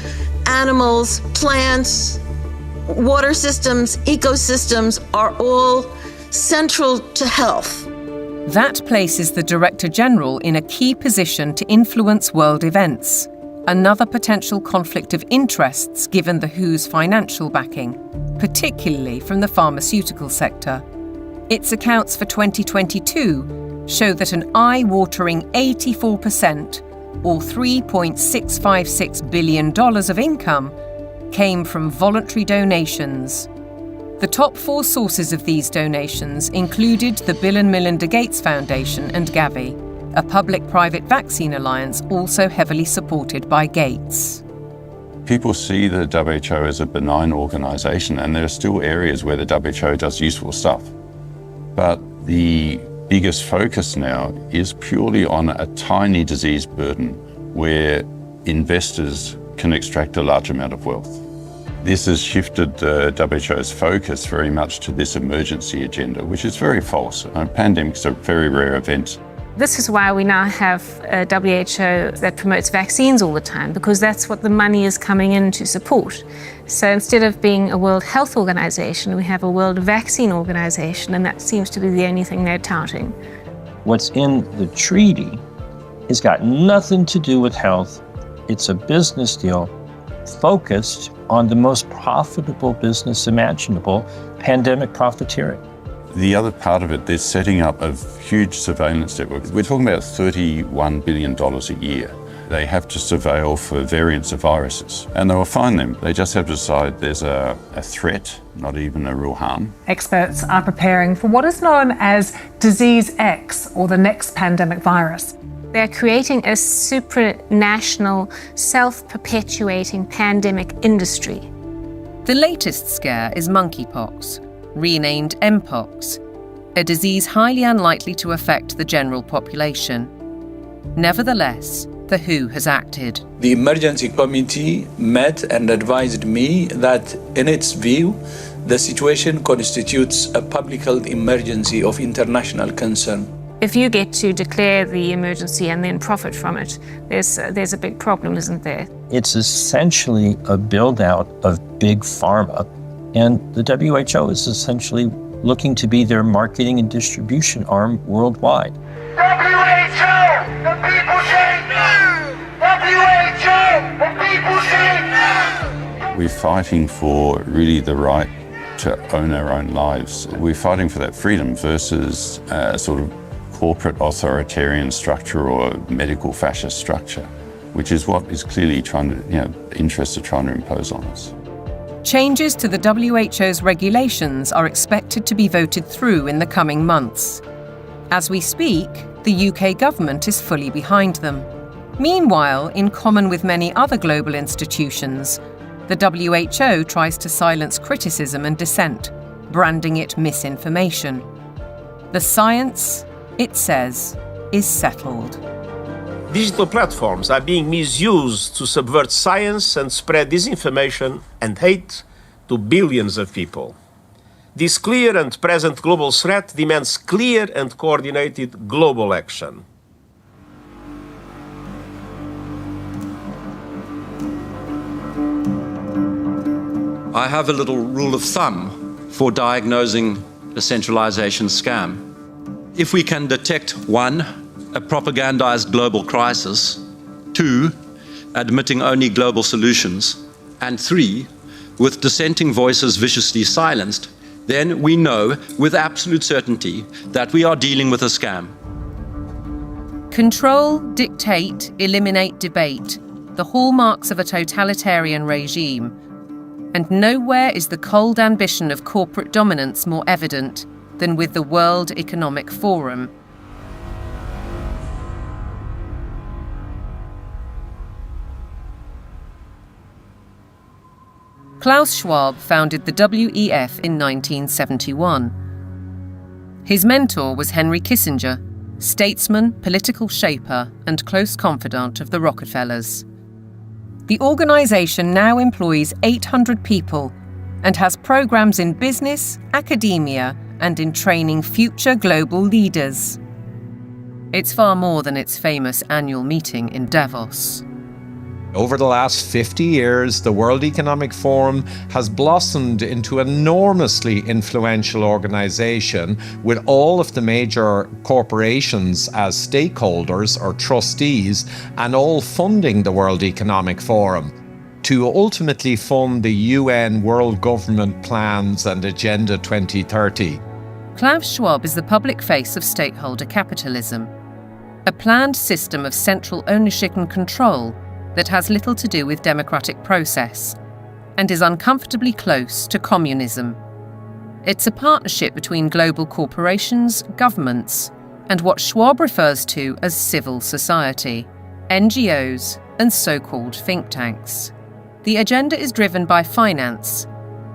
animals, plants, water systems, ecosystems are all central to health. That places the Director General in a key position to influence world events, another potential conflict of interests given the WHO's financial backing, particularly from the pharmaceutical sector. Its accounts for 2022 show that an eye-watering 84%, or $3.656 billion of income, came from voluntary donations. The top 4 sources of these donations included the Bill and Melinda Gates Foundation and Gavi, a public-private vaccine alliance also heavily supported by Gates. People see the WHO as a benign organisation, and there are still areas where the WHO does useful stuff. But the biggest focus now is purely on a tiny disease burden where investors can extract a large amount of wealth. This has shifted the WHO's focus very much to this emergency agenda, which is very false. Pandemics are very rare events. This is why we now have a WHO that promotes vaccines all the time, because that's what the money is coming in to support. So instead of being a World Health Organization, we have a World Vaccine Organization, and that seems to be the only thing they're touting. What's in the treaty has got nothing to do with health. It's a business deal focused on the most profitable business imaginable, pandemic profiteering. The other part of it, they're setting up a huge surveillance network. We're talking about $31 billion a year. They have to surveil for variants of viruses, and they will find them. They just have to decide there's a threat, not even a real harm. Experts are preparing for what is known as Disease X, or the next pandemic virus. They're creating a supranational, self-perpetuating pandemic industry. The latest scare is monkeypox, renamed Mpox, a disease highly unlikely to affect the general population. Nevertheless, the WHO has acted. The emergency committee met and advised me that, in its view, the situation constitutes a public health emergency of international concern. If you get to declare the emergency and then profit from it, there's a big problem, isn't there? It's essentially a build-out of big pharma, and the WHO is essentially looking to be their marketing and distribution arm worldwide. WHO! The people say no! WHO! The people say no! We're fighting for really the right to own our own lives. We're fighting for that freedom versus a sort of corporate authoritarian structure or medical fascist structure, which is what is clearly interests are trying to impose on us. Changes to the WHO's regulations are expected to be voted through in the coming months. As we speak, the UK government is fully behind them. Meanwhile, in common with many other global institutions, the WHO tries to silence criticism and dissent, branding it misinformation. The science, it says, is settled. Digital platforms are being misused to subvert science and spread disinformation and hate to billions of people. This clear and present global threat demands clear and coordinated global action. I have a little rule of thumb for diagnosing a centralization scam. If we can detect 1, a propagandized global crisis, 2, admitting only global solutions, and 3, with dissenting voices viciously silenced, then we know with absolute certainty that we are dealing with a scam. Control, dictate, eliminate debate, the hallmarks of a totalitarian regime. And nowhere is the cold ambition of corporate dominance more evident than with the World Economic Forum. Klaus Schwab founded the WEF in 1971. His mentor was Henry Kissinger, statesman, political shaper, and close confidant of the Rockefellers. The organisation now employs 800 people and has programmes in business, academia, and in training future global leaders. It's far more than its famous annual meeting in Davos. Over the last 50 years, the World Economic Forum has blossomed into an enormously influential organization with all of the major corporations as stakeholders or trustees and all funding the World Economic Forum to ultimately fund the UN World Government Plans and Agenda 2030. Klaus Schwab is the public face of stakeholder capitalism, a planned system of central ownership and control that has little to do with democratic process and is uncomfortably close to communism. It's a partnership between global corporations, governments, and what Schwab refers to as civil society, NGOs, and so-called think tanks. The agenda is driven by finance,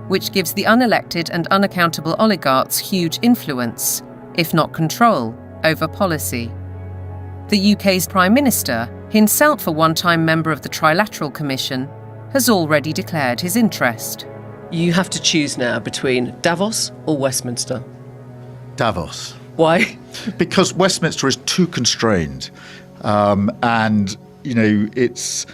which gives the unelected and unaccountable oligarchs huge influence, if not control, over policy. The UK's Prime Minister, himself a one-time member of the Trilateral Commission, has already declared his interest. You have to choose now between Davos or Westminster. Davos. Why? Because Westminster is too constrained, and it's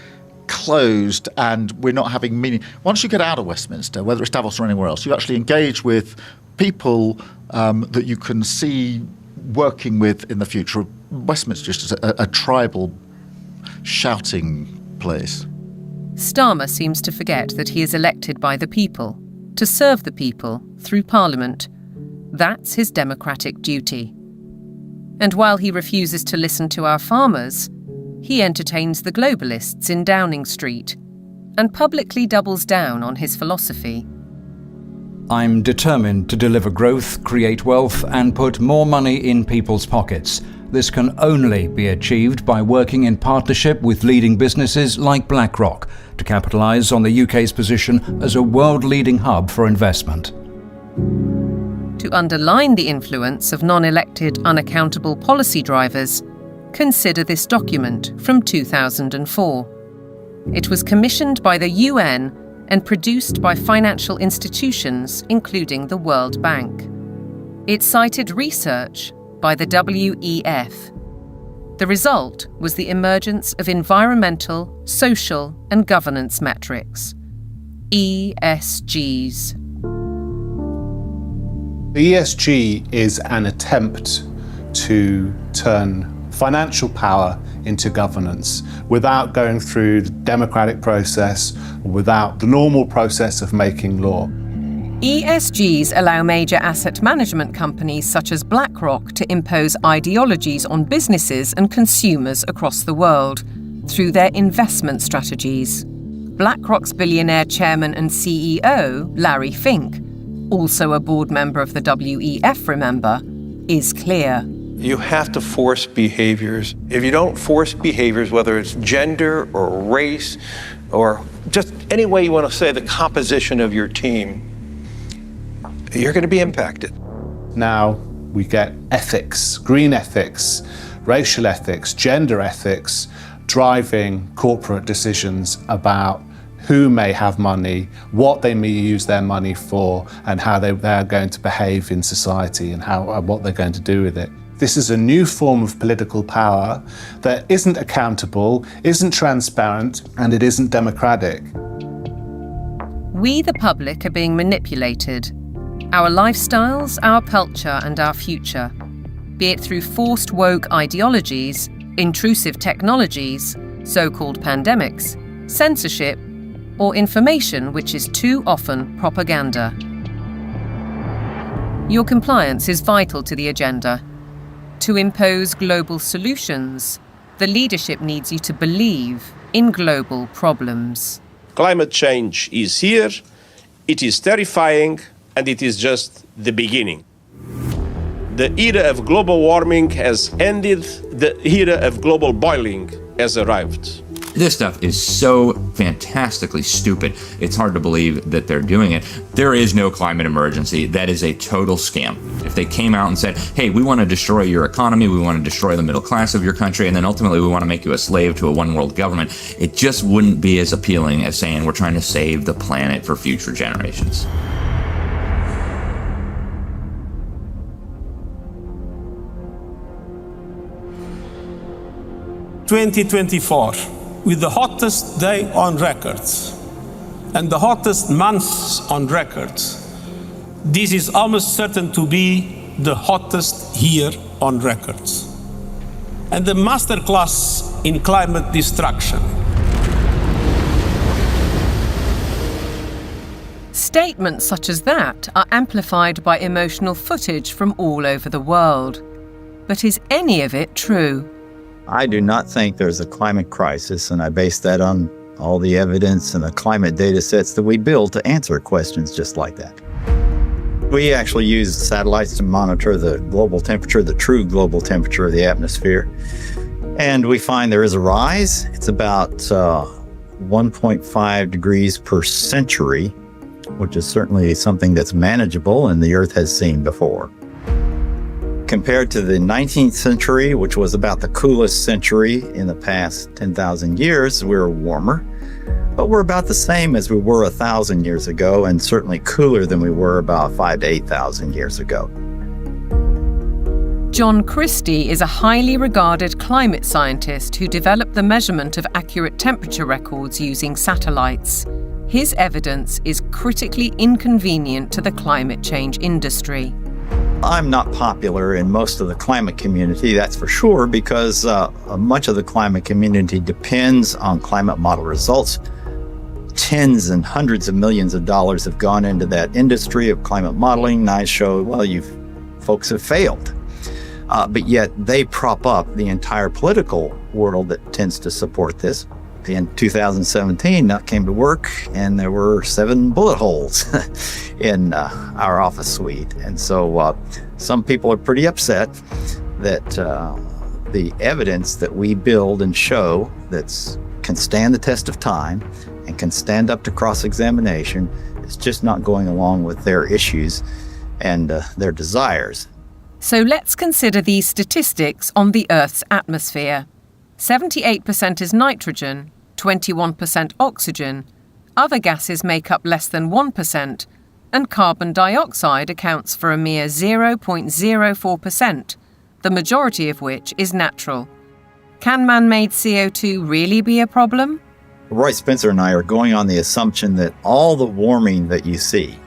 closed, and we're not having meaning. Once you get out of Westminster, whether it's Davos or anywhere else, you actually engage with people that you can see working with in the future. Westminster is just a tribal shouting place. Starmer seems to forget that he is elected by the people, to serve the people through Parliament. That's his democratic duty. And while he refuses to listen to our farmers, he entertains the globalists in Downing Street and publicly doubles down on his philosophy. I'm determined to deliver growth, create wealth, and put more money in people's pockets. This can only be achieved by working in partnership with leading businesses like BlackRock to capitalise on the UK's position as a world-leading hub for investment. To underline the influence of non-elected, unaccountable policy drivers, consider this document from 2004. It was commissioned by the UN and produced by financial institutions, including the World Bank. It cited research by the WEF. The result was the emergence of environmental, social, and governance metrics, ESGs. The ESG is an attempt to turn financial power into governance without going through the democratic process, without the normal process of making law. ESGs allow major asset management companies such as BlackRock to impose ideologies on businesses and consumers across the world through their investment strategies. BlackRock's billionaire chairman and CEO, Larry Fink, also a board member of the WEF, remember, is clear. You have to force behaviors. If you don't force behaviors, whether it's gender or race or just any way you want to say the composition of your team, you're going to be impacted. Now we get ethics, green ethics, racial ethics, gender ethics, driving corporate decisions about who may have money, what they may use their money for, and how they're going to behave in society and what they're going to do with it. This is a new form of political power that isn't accountable, isn't transparent, and it isn't democratic. We, the public, are being manipulated. Our lifestyles, our culture, and our future, be it through forced woke ideologies, intrusive technologies, so-called pandemics, censorship, or information which is too often propaganda. Your compliance is vital to the agenda. To impose global solutions, the leadership needs you to believe in global problems. Climate change is here, it is terrifying, and it is just the beginning. The era of global warming has ended, the era of global boiling has arrived. This stuff is so fantastically stupid, it's hard to believe that they're doing it. There is no climate emergency. That is a total scam. If they came out and said, hey, we want to destroy your economy, we want to destroy the middle class of your country, and then ultimately we want to make you a slave to a one-world government, it just wouldn't be as appealing as saying we're trying to save the planet for future generations. "2024, with the hottest day on record and the hottest months on record, this is almost certain to be the hottest year on record. And the masterclass in climate destruction." Statements such as that are amplified by emotional footage from all over the world. But is any of it true? I do not think there's a climate crisis, and I base that on all the evidence and the climate data sets that we build to answer questions just like that. We actually use satellites to monitor the global temperature, the true global temperature of the atmosphere. And we find there is a rise. It's about 1.5 degrees per century, which is certainly something that's manageable and the Earth has seen before. Compared to the 19th century, which was about the coolest century in the past 10,000 years, we're warmer. But we're about the same as we were 1,000 years ago, and certainly cooler than we were about 5,000 to 8,000 years ago. John Christie is a highly regarded climate scientist who developed the measurement of accurate temperature records using satellites. His evidence is critically inconvenient to the climate change industry. I'm not popular in most of the climate community, that's for sure, because much of the climate community depends on climate model results. Tens and hundreds of millions of dollars have gone into that industry of climate modeling, and I show, well, you folks have failed. But yet they prop up the entire political world that tends to support this. In 2017, I came to work and there were 7 bullet holes in our office suite. And so some people are pretty upset that the evidence that we build and show that can stand the test of time and can stand up to cross-examination is just not going along with their issues and their desires. So let's consider these statistics on the Earth's atmosphere. 78% is nitrogen, 21% oxygen, other gases make up less than 1%, and carbon dioxide accounts for a mere 0.04%, the majority of which is natural. Can man-made CO2 really be a problem? Roy Spencer and I are going on the assumption that all the warming that you see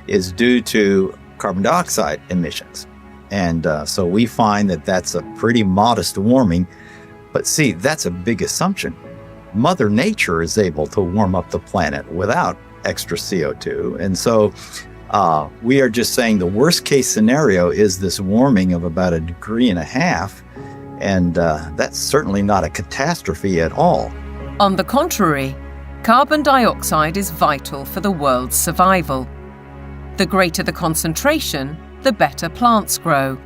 is due to carbon dioxide emissions. And so we find that that's a pretty modest warming. But see, that's a big assumption. Mother Nature is able to warm up the planet without extra CO2. And so we are just saying the worst case scenario is this warming of about 1.5 degrees. And that's certainly not a catastrophe at all. On the contrary, carbon dioxide is vital for the world's survival. The greater the concentration, the better plants grow.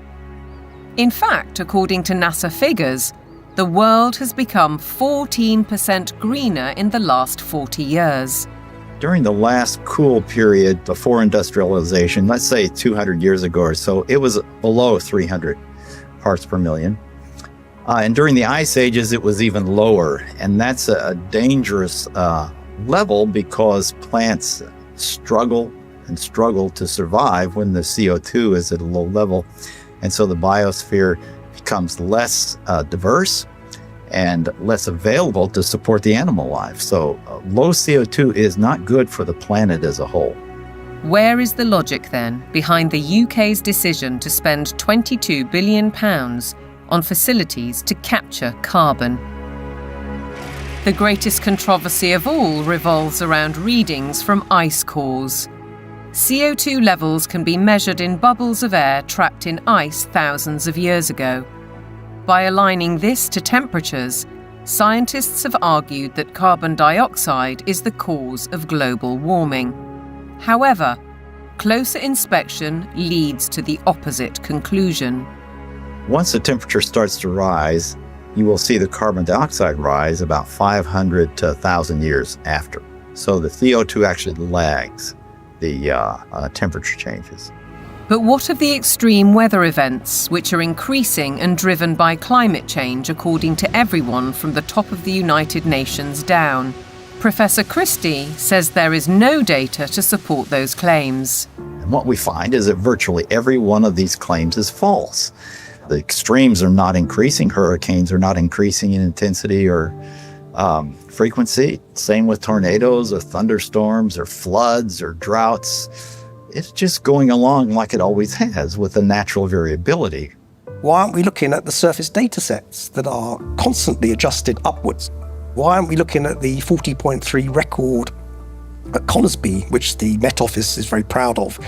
In fact, according to NASA figures, the world has become 14% greener in the last 40 years. During the last cool period before industrialization, let's say 200 years ago or so, it was below 300 parts per million. And during the ice ages, it was even lower. And that's a dangerous level because plants struggle to survive when the CO2 is at a low level. And so the biosphere becomes less diverse and less available to support the animal life. So low CO2 is not good for the planet as a whole. Where is the logic then behind the UK's decision to spend £22 billion on facilities to capture carbon? The greatest controversy of all revolves around readings from ice cores. CO2 levels can be measured in bubbles of air trapped in ice thousands of years ago. By aligning this to temperatures, scientists have argued that carbon dioxide is the cause of global warming. However, closer inspection leads to the opposite conclusion. Once the temperature starts to rise, you will see the carbon dioxide rise about 500 to 1,000 years after. So the CO2 actually lags the temperature changes. But what of the extreme weather events, which are increasing and driven by climate change, according to everyone from the top of the United Nations down? Professor Christie says there is no data to support those claims. And what we find is that virtually every one of these claims is false. The extremes are not increasing. Hurricanes are not increasing in intensity or frequency. Same with tornadoes or thunderstorms or floods or droughts. It's just going along like it always has with the natural variability. Why aren't we looking at the surface data sets that are constantly adjusted upwards? Why aren't we looking at the 40.3 record at Conisbee, which the Met Office is very proud of,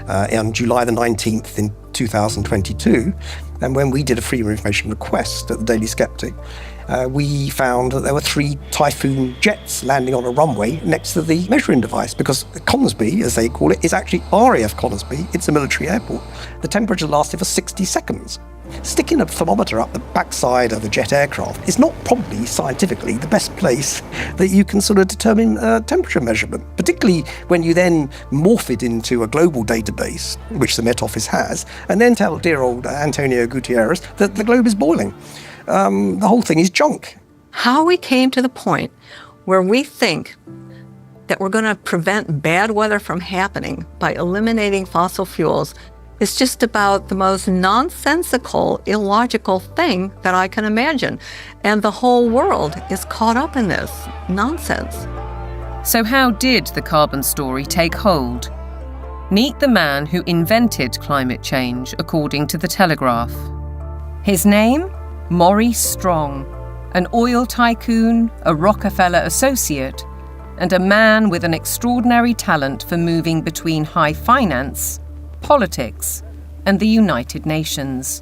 on July the 19th in 2022? And when we did a freedom of information request at the Daily Sceptic, we found that there were 3 Typhoon jets landing on a runway next to the measuring device, because Conisbee, as they call it, is actually RAF Conisbee. It's a military airport. The temperature lasted for 60 seconds. Sticking a thermometer up the backside of a jet aircraft is not probably scientifically the best place that you can sort of determine temperature measurement, particularly when you then morph it into a global database, which the Met Office has, and then tell dear old Antonio Gutierrez that the globe is boiling. The whole thing is junk. How we came to the point where we think that we're going to prevent bad weather from happening by eliminating fossil fuels is just about the most nonsensical, illogical thing that I can imagine. And the whole world is caught up in this nonsense. So how did the carbon story take hold? Meet the man who invented climate change, according to The Telegraph. His name? Maurice Strong, an oil tycoon, a Rockefeller associate, and a man with an extraordinary talent for moving between high finance, politics, and the United Nations.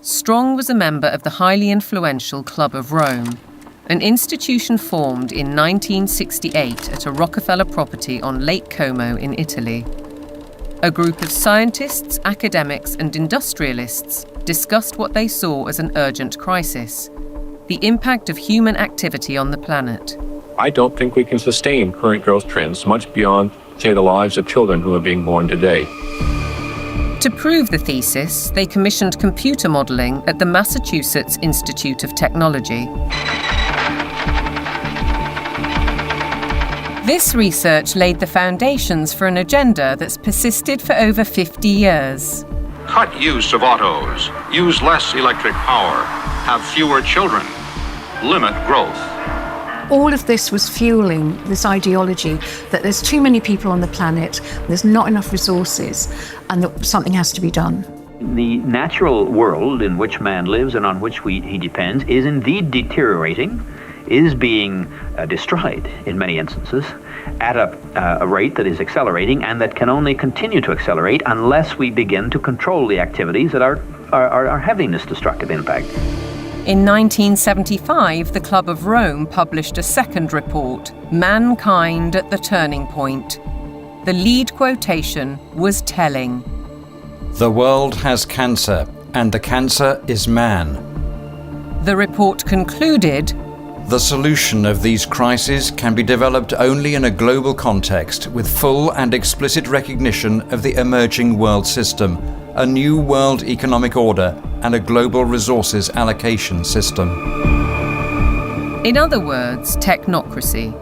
Strong was a member of the highly influential Club of Rome, an institution formed in 1968 at a Rockefeller property on Lake Como in Italy. A group of scientists, academics, and industrialists discussed what they saw as an urgent crisis: the impact of human activity on the planet. I don't think we can sustain current growth trends much beyond, say, the lives of children who are being born today. To prove the thesis, they commissioned computer modelling at the Massachusetts Institute of Technology. This research laid the foundations for an agenda that's persisted for over 50 years. Cut use of autos, use less electric power, have fewer children, limit growth. All of this was fueling this ideology that there's too many people on the planet, there's not enough resources, and that something has to be done. The natural world in which man lives and on which he depends is indeed deteriorating, is being destroyed in many instances at a rate that is accelerating and that can only continue to accelerate unless we begin to control the activities that are having this destructive impact. In 1975, the Club of Rome published a second report, Mankind at the Turning Point. The lead quotation was telling. The world has cancer, and the cancer is man. The report concluded, the solution of these crises can be developed only in a global context with full and explicit recognition of the emerging world system, a new world economic order, and a global resources allocation system. In other words, technocracy,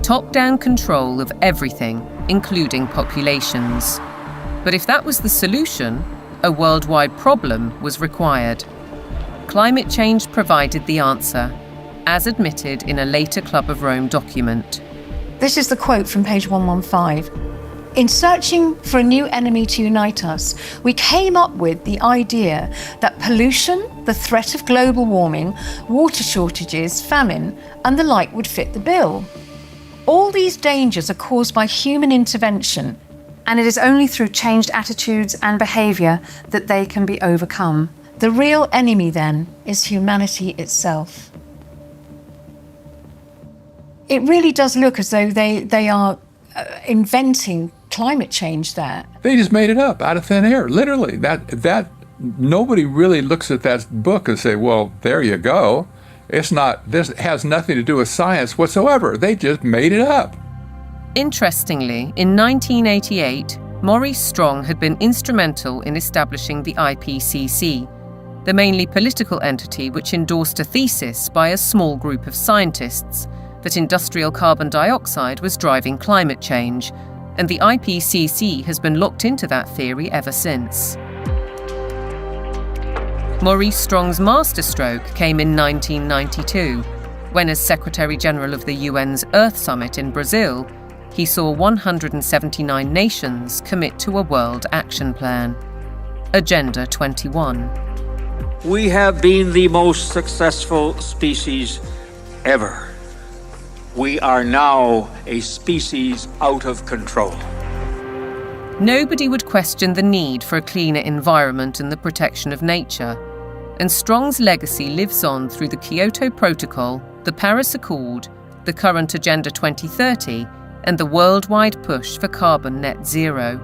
top-down control of everything, including populations. But if that was the solution, a worldwide problem was required. Climate change provided the answer, as admitted in a later Club of Rome document. This is the quote from page 115. In searching for a new enemy to unite us, we came up with the idea that pollution, the threat of global warming, water shortages, famine, and the like would fit the bill. All these dangers are caused by human intervention, and it is only through changed attitudes and behaviour that they can be overcome. The real enemy, then, is humanity itself. It really does look as though they are inventing climate change there. They just made it up out of thin air, literally. That nobody really looks at that book and say, well, there you go. This has nothing to do with science whatsoever. They just made it up. Interestingly, in 1988, Maurice Strong had been instrumental in establishing the IPCC, the mainly political entity which endorsed a thesis by a small group of scientists that industrial carbon dioxide was driving climate change, and the IPCC has been locked into that theory ever since. Maurice Strong's masterstroke came in 1992, when as Secretary-General of the UN's Earth Summit in Brazil, he saw 179 nations commit to a World Action Plan, Agenda 21. We have been the most successful species ever. We are now a species out of control. Nobody would question the need for a cleaner environment and the protection of nature, and Strong's legacy lives on through the Kyoto Protocol, the Paris Accord, the current Agenda 2030, and the worldwide push for carbon net zero.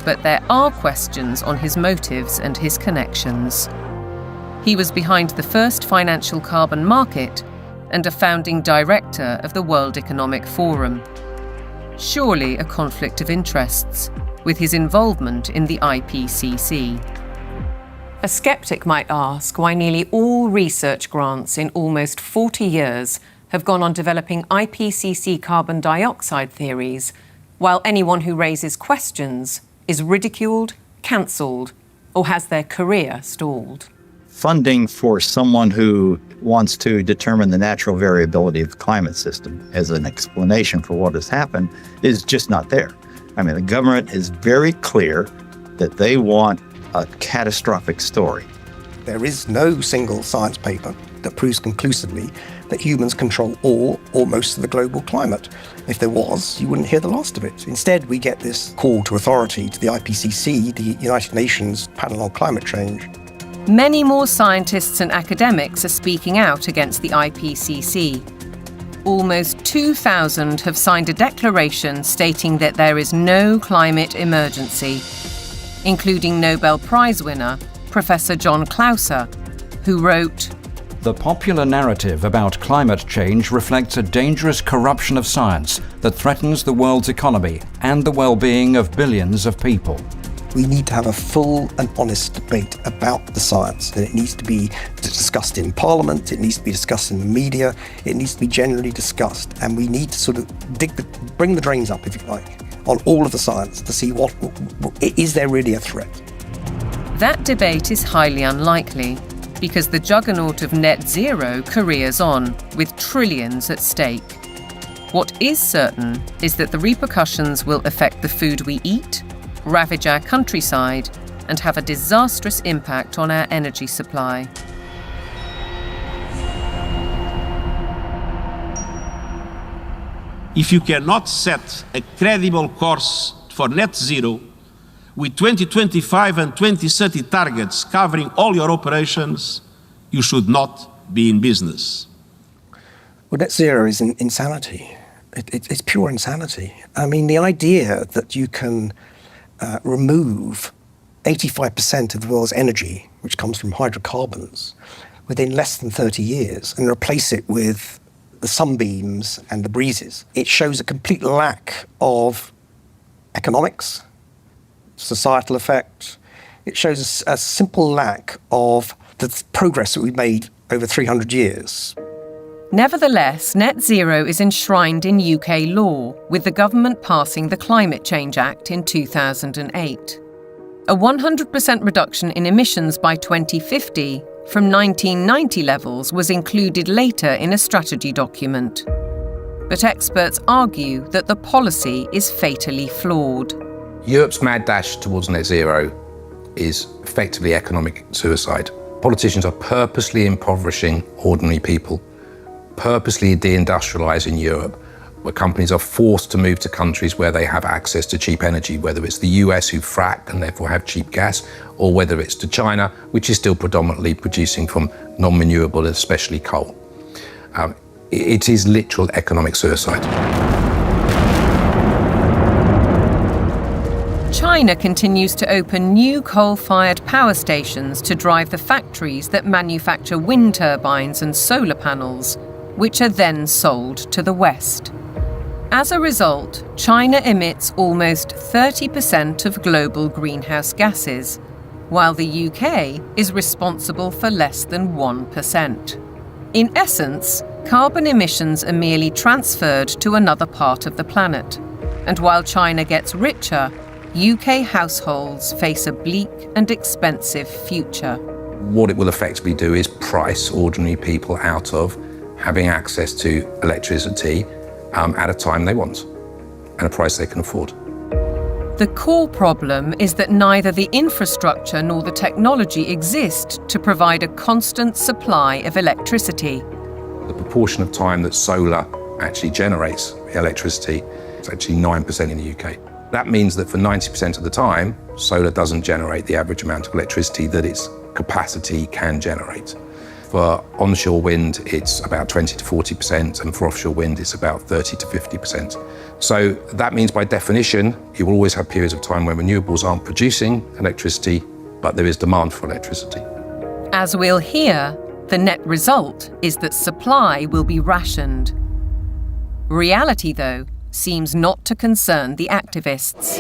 But there are questions on his motives and his connections. He was behind the first financial carbon market and a founding director of the World Economic Forum. Surely a conflict of interests with his involvement in the IPCC. A skeptic might ask why nearly all research grants in almost 40 years have gone on developing IPCC carbon dioxide theories, while anyone who raises questions is ridiculed, cancelled, or has their career stalled. Funding for someone who wants to determine the natural variability of the climate system as an explanation for what has happened is just not there. I mean, the government is very clear that they want a catastrophic story. There is no single science paper that proves conclusively that humans control all or most of the global climate. If there was, you wouldn't hear the last of it. Instead, we get this call to authority to the IPCC, the United Nations Panel on Climate Change. Many more scientists and academics are speaking out against the IPCC. Almost 2,000 have signed a declaration stating that there is no climate emergency, including Nobel Prize winner Professor John Clauser, who wrote, "The popular narrative about climate change reflects a dangerous corruption of science that threatens the world's economy and the well-being of billions of people." We need to have a full and honest debate about the science, and it needs to be discussed in Parliament, it needs to be discussed in the media, it needs to be generally discussed, and we need to sort of bring the drains up, if you like, on all of the science to see what is there really a threat. That debate is highly unlikely, because the juggernaut of net zero careers on, with trillions at stake. What is certain is that the repercussions will affect the food we eat, ravage our countryside, and have a disastrous impact on our energy supply. If you cannot set a credible course for net zero, with 2025 and 2030 targets covering all your operations, you should not be in business. Well, net zero is insanity. It's pure insanity. I mean, the idea that you can remove 85% of the world's energy, which comes from hydrocarbons, within less than 30 years and replace it with the sunbeams and the breezes. It shows a complete lack of economics, societal effect. It shows a simple lack of the progress that we've made over 300 years. Nevertheless, net zero is enshrined in UK law, with the government passing the Climate Change Act in 2008. A 100% reduction in emissions by 2050 from 1990 levels was included later in a strategy document. But experts argue that the policy is fatally flawed. Europe's mad dash towards net zero is effectively economic suicide. Politicians are purposely impoverishing ordinary people, purposely deindustrializing Europe, where companies are forced to move to countries where they have access to cheap energy, whether it's the US who frack and therefore have cheap gas, or whether it's to China, which is still predominantly producing from non-renewable, especially coal. It is literal economic suicide. China continues to open new coal-fired power stations to drive the factories that manufacture wind turbines and solar panels, which are then sold to the West. As a result, China emits almost 30% of global greenhouse gases, while the UK is responsible for less than 1%. In essence, carbon emissions are merely transferred to another part of the planet. And while China gets richer, UK households face a bleak and expensive future. What it will effectively do is price ordinary people out of having access to electricity at a time they want and a price they can afford. The core problem is that neither the infrastructure nor the technology exist to provide a constant supply of electricity. The proportion of time that solar actually generates electricity is actually 9% in the UK. That means that for 90% of the time, solar doesn't generate the average amount of electricity that its capacity can generate. For onshore wind, it's about 20 to 40%, and for offshore wind, it's about 30 to 50%. So that means, by definition, you will always have periods of time when renewables aren't producing electricity, but there is demand for electricity. As we'll hear, the net result is that supply will be rationed. Reality, though, seems not to concern the activists.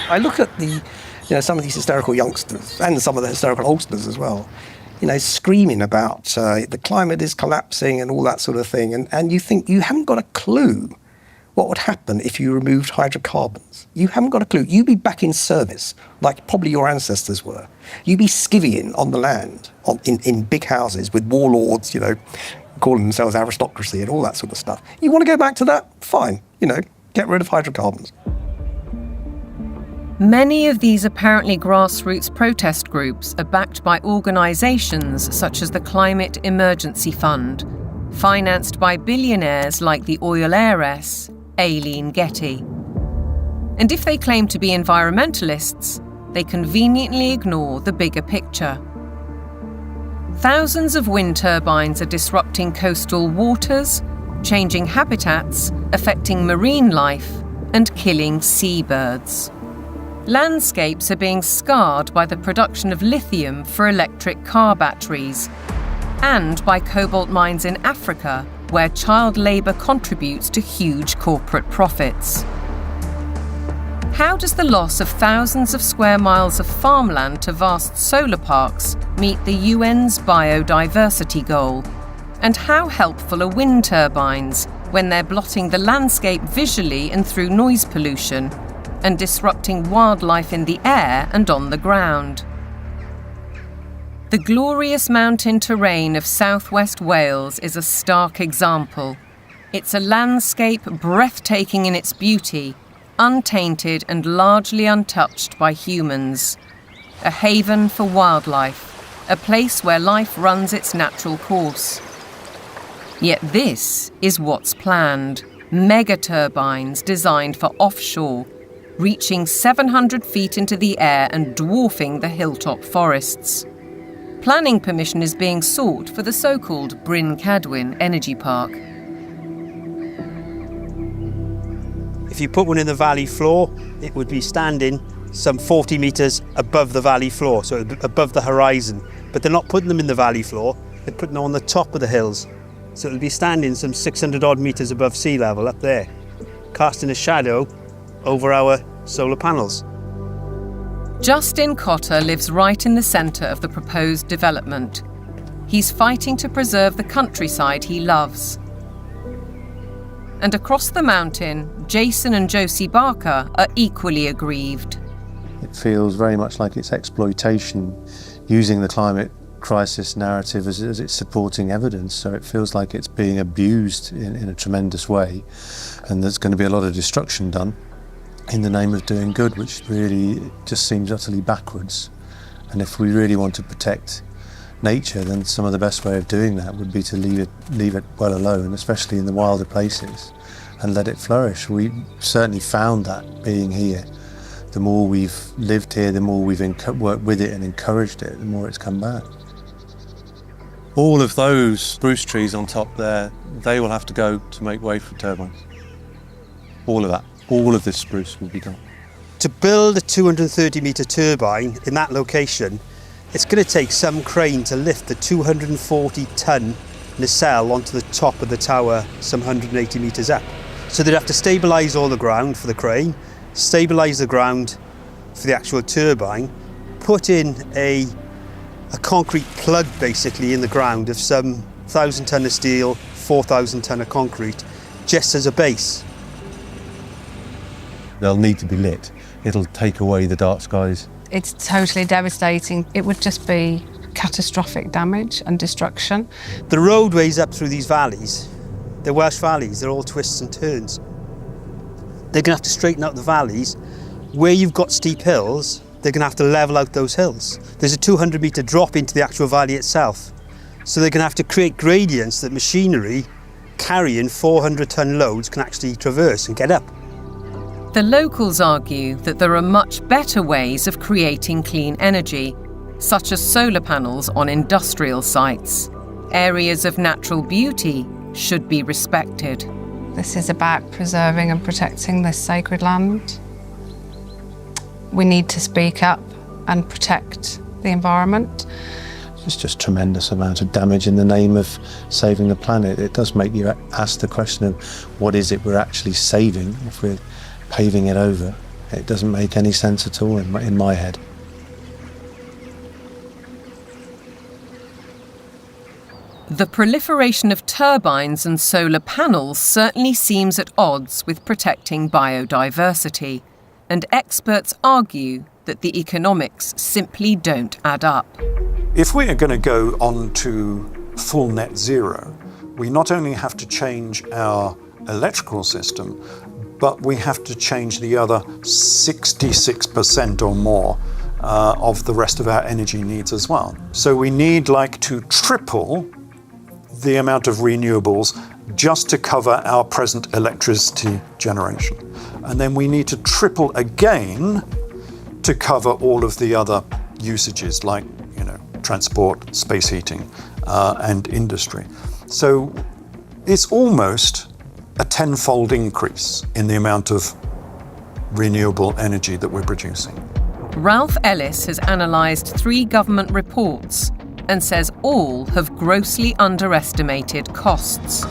I look at some of these hysterical youngsters and some of the hysterical oldsters as well, screaming about the climate is collapsing and all that sort of thing. And you think you haven't got a clue what would happen if you removed hydrocarbons. You haven't got a clue. You'd be back in service, like probably your ancestors were. You'd be skivvying on the land, in big houses with warlords, calling themselves aristocracy and all that sort of stuff. You want to go back to that? Fine, get rid of hydrocarbons. Many of these apparently grassroots protest groups are backed by organisations such as the Climate Emergency Fund, financed by billionaires like the oil heiress, Aileen Getty. And if they claim to be environmentalists, they conveniently ignore the bigger picture. Thousands of wind turbines are disrupting coastal waters, changing habitats, affecting marine life, and killing seabirds. Landscapes are being scarred by the production of lithium for electric car batteries, and by cobalt mines in Africa, where child labour contributes to huge corporate profits. How does the loss of thousands of square miles of farmland to vast solar parks meet the UN's biodiversity goal? And how helpful are wind turbines when they're blotting the landscape visually and through noise pollution, and disrupting wildlife in the air and on the ground? The glorious mountain terrain of southwest Wales is a stark example. It's a landscape breathtaking in its beauty, untainted and largely untouched by humans. A haven for wildlife, a place where life runs its natural course. Yet this is what's planned: mega turbines designed for offshore, reaching 700 feet into the air and dwarfing the hilltop forests. Planning permission is being sought for the so-called Bryn Cadwyn Energy Park. If you put one in the valley floor, it would be standing some 40 metres above the valley floor, so above the horizon. But they're not putting them in the valley floor, they're putting them on the top of the hills. So it'll be standing some 600 odd metres above sea level up there, casting a shadow over our solar panels. Justin Cotter lives right in the centre of the proposed development. He's fighting to preserve the countryside he loves. And across the mountain, Jason and Josie Barker are equally aggrieved. It feels very much like it's exploitation, using the climate crisis narrative as its supporting evidence. So it feels like it's being abused in a tremendous way, and there's going to be a lot of destruction done in the name of doing good, which really just seems utterly backwards. And if we really want to protect nature, then some of the best way of doing that would be to leave it well alone, especially in the wilder places, and let it flourish. We certainly found that being here, The more we've lived here, the more we've worked with it and encouraged it, the more it's come back. All of those spruce trees on top there, they will have to go to make way for turbines. All of that. All of this spruce will be gone. To build a 230-metre turbine in that location, it's going to take some crane to lift the 240-tonne nacelle onto the top of the tower some 180 metres up. So they'd have to stabilise all the ground for the crane, stabilise the ground for the actual turbine, put in a concrete plug basically in the ground of some 1,000 tonne of steel, 4,000 tonne of concrete, just as a base. They'll need to be lit. It'll take away the dark skies. It's totally devastating. It would just be catastrophic damage and destruction. The roadways up through these valleys, they're Welsh valleys, they're all twists and turns. They're going to have to straighten out the valleys. Where you've got steep hills, they're going to have to level out those hills. There's a 200-metre drop into the actual valley itself. So they're going to have to create gradients that machinery carrying 400-tonne loads can actually traverse and get up. The locals argue that there are much better ways of creating clean energy, such as solar panels on industrial sites. Areas of natural beauty should be respected. This is about preserving and protecting this sacred land. We need to speak up and protect the environment. It's just tremendous amount of damage in the name of saving the planet. It does make you ask the question of what is it we're actually saving if we're paving it over. It doesn't make any sense at all in my head. The proliferation of turbines and solar panels certainly seems at odds with protecting biodiversity, and experts argue that the economics simply don't add up. If we are going to go on to full net zero, we not only have to change our electrical system, but we have to change the other 66% or more of the rest of our energy needs as well. So we need to triple the amount of renewables just to cover our present electricity generation. And then we need to triple again to cover all of the other usages like, transport, space heating, and industry. So it's almost a tenfold increase in the amount of renewable energy that we're producing. Ralph Ellis has analysed 3 government reports and says all have grossly underestimated costs.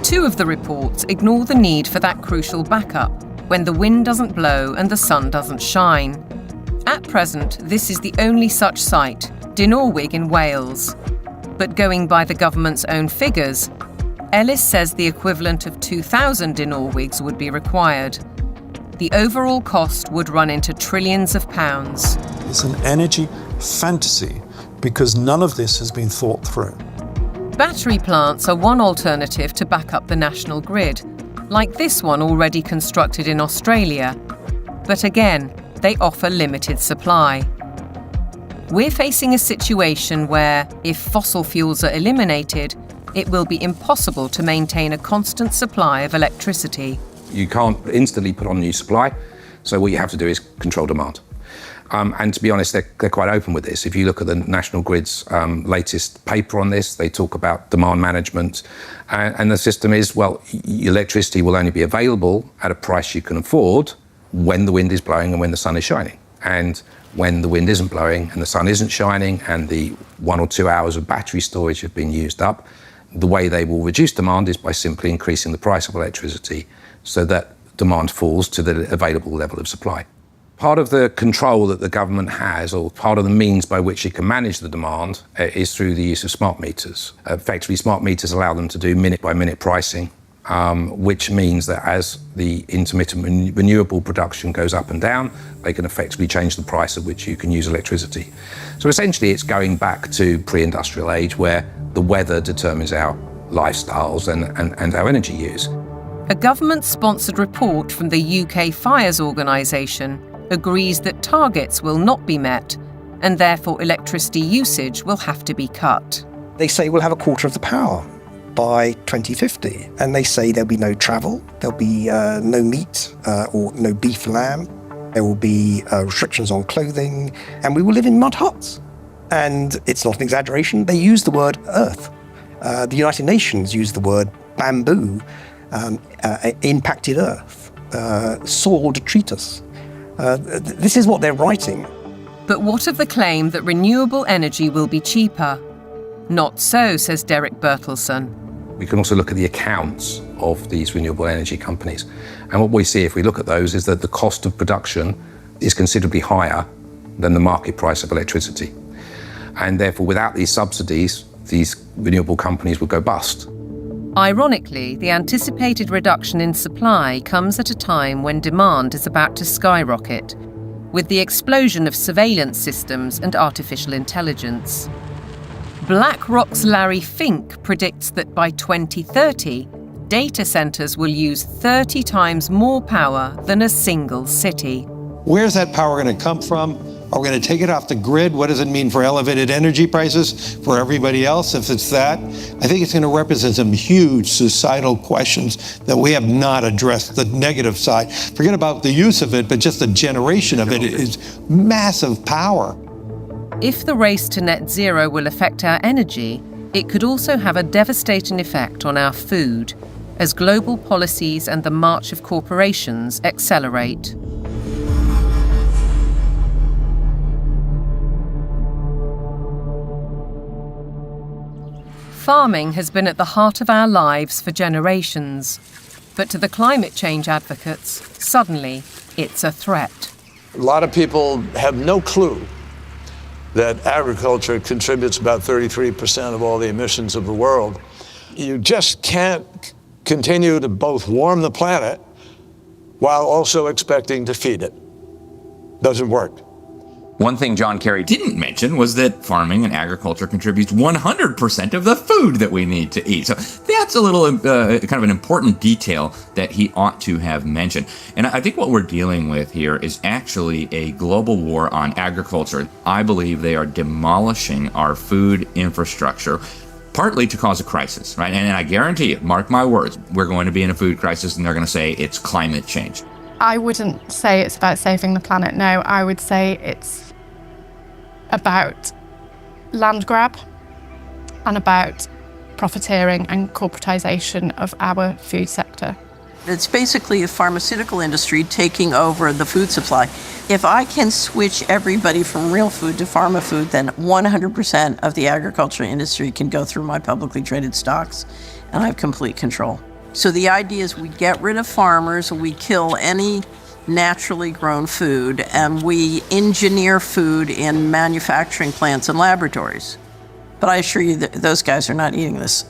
2 of the reports ignore the need for that crucial backup when the wind doesn't blow and the sun doesn't shine. At present, this is the only such site, Dinorwig in Wales. But going by the government's own figures, Ellis says the equivalent of 2,000 Dinorwigs would be required. The overall cost would run into trillions of pounds. It's an energy fantasy because none of this has been thought through. Battery plants are one alternative to back up the national grid, like this one already constructed in Australia. But again, they offer limited supply. We're facing a situation where, if fossil fuels are eliminated, it will be impossible to maintain a constant supply of electricity. You can't instantly put on new supply, so what you have to do is control demand. And to be honest, they're quite open with this. If you look at the National Grid's latest paper on this, they talk about demand management. And the system is, electricity will only be available at a price you can afford when the wind is blowing and when the sun is shining. And when the wind isn't blowing and the sun isn't shining and the 1 or 2 hours of battery storage have been used up, the way they will reduce demand is by simply increasing the price of electricity so that demand falls to the available level of supply. Part of the control that the government has, or part of the means by which it can manage the demand, is through the use of smart meters. Effectively, smart meters allow them to do minute-by-minute pricing, which means that as the intermittent renewable production goes up and down, they can effectively change the price at which you can use electricity. So essentially, it's going back to pre-industrial age where the weather determines our lifestyles and our energy use. A government-sponsored report from the UK Fires Organisation agrees that targets will not be met and therefore electricity usage will have to be cut. They say we'll have a quarter of the power by 2050, and they say there'll be no travel, there'll be no meat or no beef lamb. There will be restrictions on clothing, and we will live in mud huts. And it's not an exaggeration, they use the word earth. The United Nations use the word bamboo, impacted earth, soil detritus. This is what they're writing. But what of the claim that renewable energy will be cheaper? Not so, says Derek Bertelsen. We can also look at the accounts of these renewable energy companies. And what we see if we look at those is that the cost of production is considerably higher than the market price of electricity. And therefore, without these subsidies, these renewable companies would go bust. Ironically, the anticipated reduction in supply comes at a time when demand is about to skyrocket, with the explosion of surveillance systems and artificial intelligence. BlackRock's Larry Fink predicts that by 2030, data centers will use 30 times more power than a single city. Where's that power going to come from? Are we going to take it off the grid? What does it mean for elevated energy prices for everybody else if it's that? I think it's going to represent some huge societal questions that we have not addressed, the negative side. Forget about the use of it, but just the generation of it is massive power. If the race to net zero will affect our energy, it could also have a devastating effect on our food, as global policies and the march of corporations accelerate. Farming has been at the heart of our lives for generations, but to the climate change advocates, suddenly it's a threat. A lot of people have no clue that agriculture contributes about 33% of all the emissions of the world. You just can't continue to both warm the planet while also expecting to feed it. Doesn't work. One thing John Kerry didn't mention was that farming and agriculture contributes 100% of the food that we need to eat. So that's a little kind of an important detail that he ought to have mentioned. And I think what we're dealing with here is actually a global war on agriculture. I believe they are demolishing our food infrastructure, partly to cause a crisis, right? And I guarantee you, mark my words, we're going to be in a food crisis and they're going to say it's climate change. I wouldn't say it's about saving the planet, no. I would say it's about land grab and about profiteering and corporatization of our food sector. It's basically the pharmaceutical industry taking over the food supply. If I can switch everybody from real food to pharma food, then 100% of the agriculture industry can go through my publicly traded stocks, and I have complete control. So the idea is we get rid of farmers, we kill any naturally grown food, and we engineer food in manufacturing plants and laboratories. But I assure you that those guys are not eating this.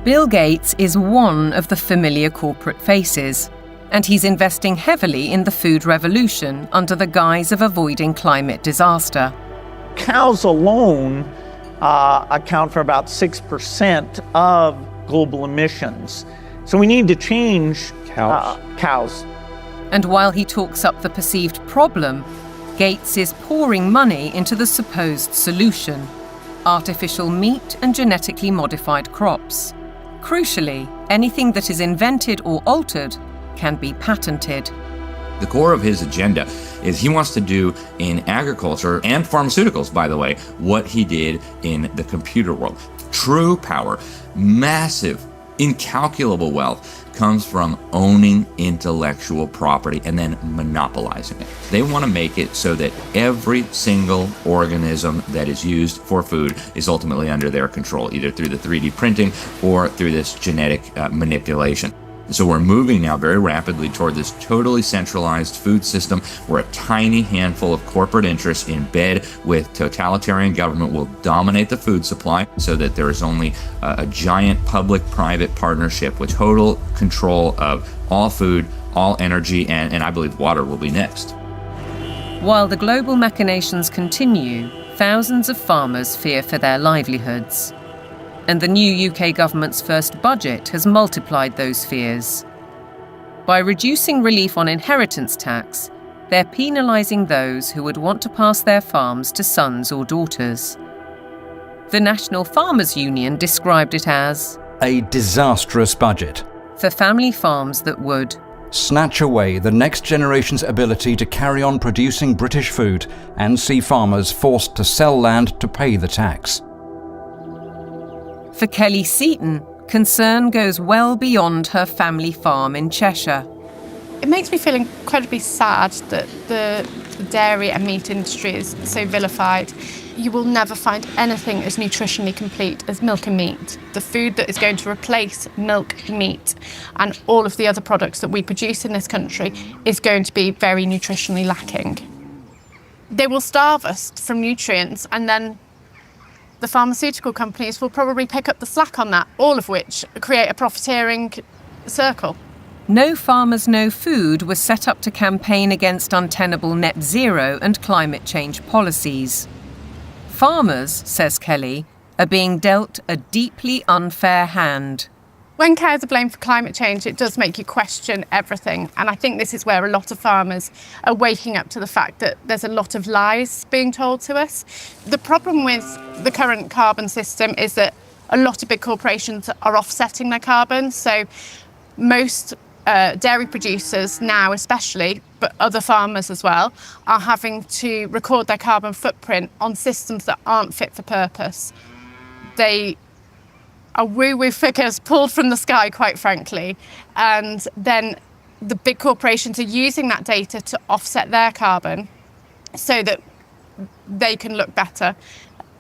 Bill Gates is one of the familiar corporate faces, and he's investing heavily in the food revolution under the guise of avoiding climate disaster. Cows alone account for about 6% of global emissions. So we need to change cows. And while he talks up the perceived problem, Gates is pouring money into the supposed solution: artificial meat and genetically modified crops. Crucially, anything that is invented or altered can be patented. The core of his agenda is he wants to do in agriculture and pharmaceuticals, by the way, what he did in the computer world. True power, massive, incalculable wealth comes from owning intellectual property and then monopolizing it. They want to make it so that every single organism that is used for food is ultimately under their control, either through the 3D printing or through this genetic manipulation. So we're moving now very rapidly toward this totally centralized food system where a tiny handful of corporate interests in bed with totalitarian government will dominate the food supply so that there is only a giant public-private partnership with total control of all food, all energy, and I believe water will be next. While the global machinations continue, thousands of farmers fear for their livelihoods. And the new UK government's first budget has multiplied those fears. By reducing relief on inheritance tax, they're penalising those who would want to pass their farms to sons or daughters. The National Farmers Union described it as a disastrous budget for family farms that would snatch away the next generation's ability to carry on producing British food and see farmers forced to sell land to pay the tax. For Kelly Seaton, concern goes well beyond her family farm in Cheshire. It makes me feel incredibly sad that the dairy and meat industry is so vilified. You will never find anything as nutritionally complete as milk and meat. The food that is going to replace milk, meat, and all of the other products that we produce in this country is going to be very nutritionally lacking. They will starve us from nutrients, and then the pharmaceutical companies will probably pick up the slack on that, all of which create a profiteering circle. No Farmers, No Food was set up to campaign against untenable net zero and climate change policies. Farmers, says Kelly, are being dealt a deeply unfair hand. When cows are blamed for climate change, it does make you question everything. And I think this is where a lot of farmers are waking up to the fact that there's a lot of lies being told to us. The problem with the current carbon system is that a lot of big corporations are offsetting their carbon. So most dairy producers now especially, but other farmers as well, are having to record their carbon footprint on systems that aren't fit for purpose. They are woo-woo figures pulled from the sky, quite frankly, and then the big corporations are using that data to offset their carbon so that they can look better,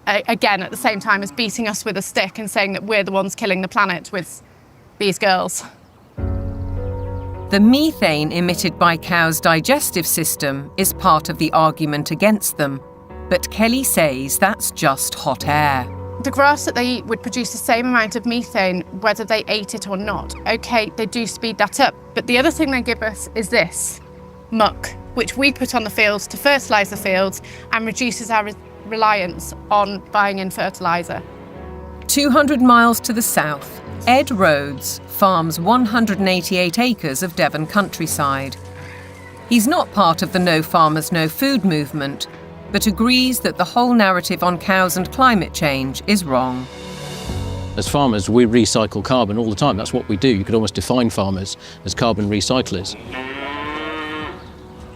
again, at the same time as beating us with a stick and saying that we're the ones killing the planet with these girls. The methane emitted by cows' digestive system is part of the argument against them, but Kelly says that's just hot air. The grass that they eat would produce the same amount of methane whether they ate it or not. OK, they do speed that up, but the other thing they give us is this, muck, which we put on the fields to fertilise the fields and reduces our reliance on buying in fertiliser. 200 miles to the south, Ed Rhodes farms 188 acres of Devon countryside. He's not part of the No Farmers, No Food movement, but agrees that the whole narrative on cows and climate change is wrong. As farmers, we recycle carbon all the time. That's what we do. You could almost define farmers as carbon recyclers.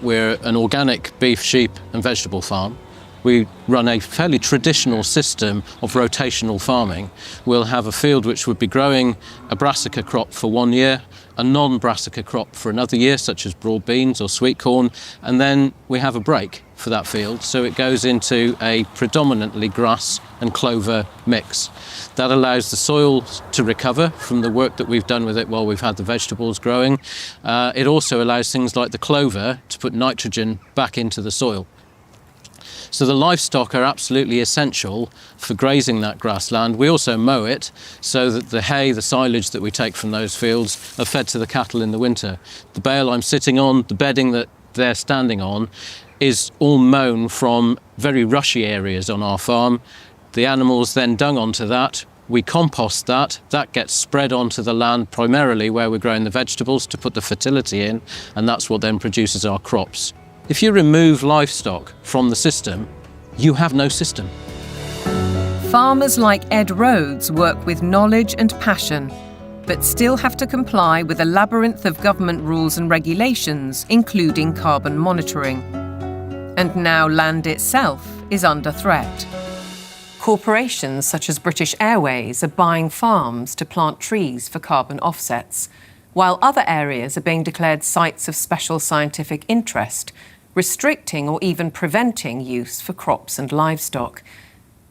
We're an organic beef, sheep and vegetable farm. We run a fairly traditional system of rotational farming. We'll have a field which would be growing a brassica crop for 1 year, a non-brassica crop for another year, such as broad beans or sweet corn, and then we have a break for that field, so it goes into a predominantly grass and clover mix. That allows the soil to recover from the work that we've done with it while we've had the vegetables growing. It also allows things like the clover to put nitrogen back into the soil. So the livestock are absolutely essential for grazing that grassland. We also mow it so that the hay, the silage that we take from those fields are fed to the cattle in the winter. The bale I'm sitting on, the bedding that they're standing on, is all mown from very rushy areas on our farm. The animals then dung onto that. We compost that. That gets spread onto the land primarily where we're growing the vegetables to put the fertility in, and that's what then produces our crops. If you remove livestock from the system, you have no system. Farmers like Ed Rhodes work with knowledge and passion, but still have to comply with a labyrinth of government rules and regulations, including carbon monitoring. And now land itself is under threat. Corporations such as British Airways are buying farms to plant trees for carbon offsets, while other areas are being declared sites of special scientific interest, restricting or even preventing use for crops and livestock.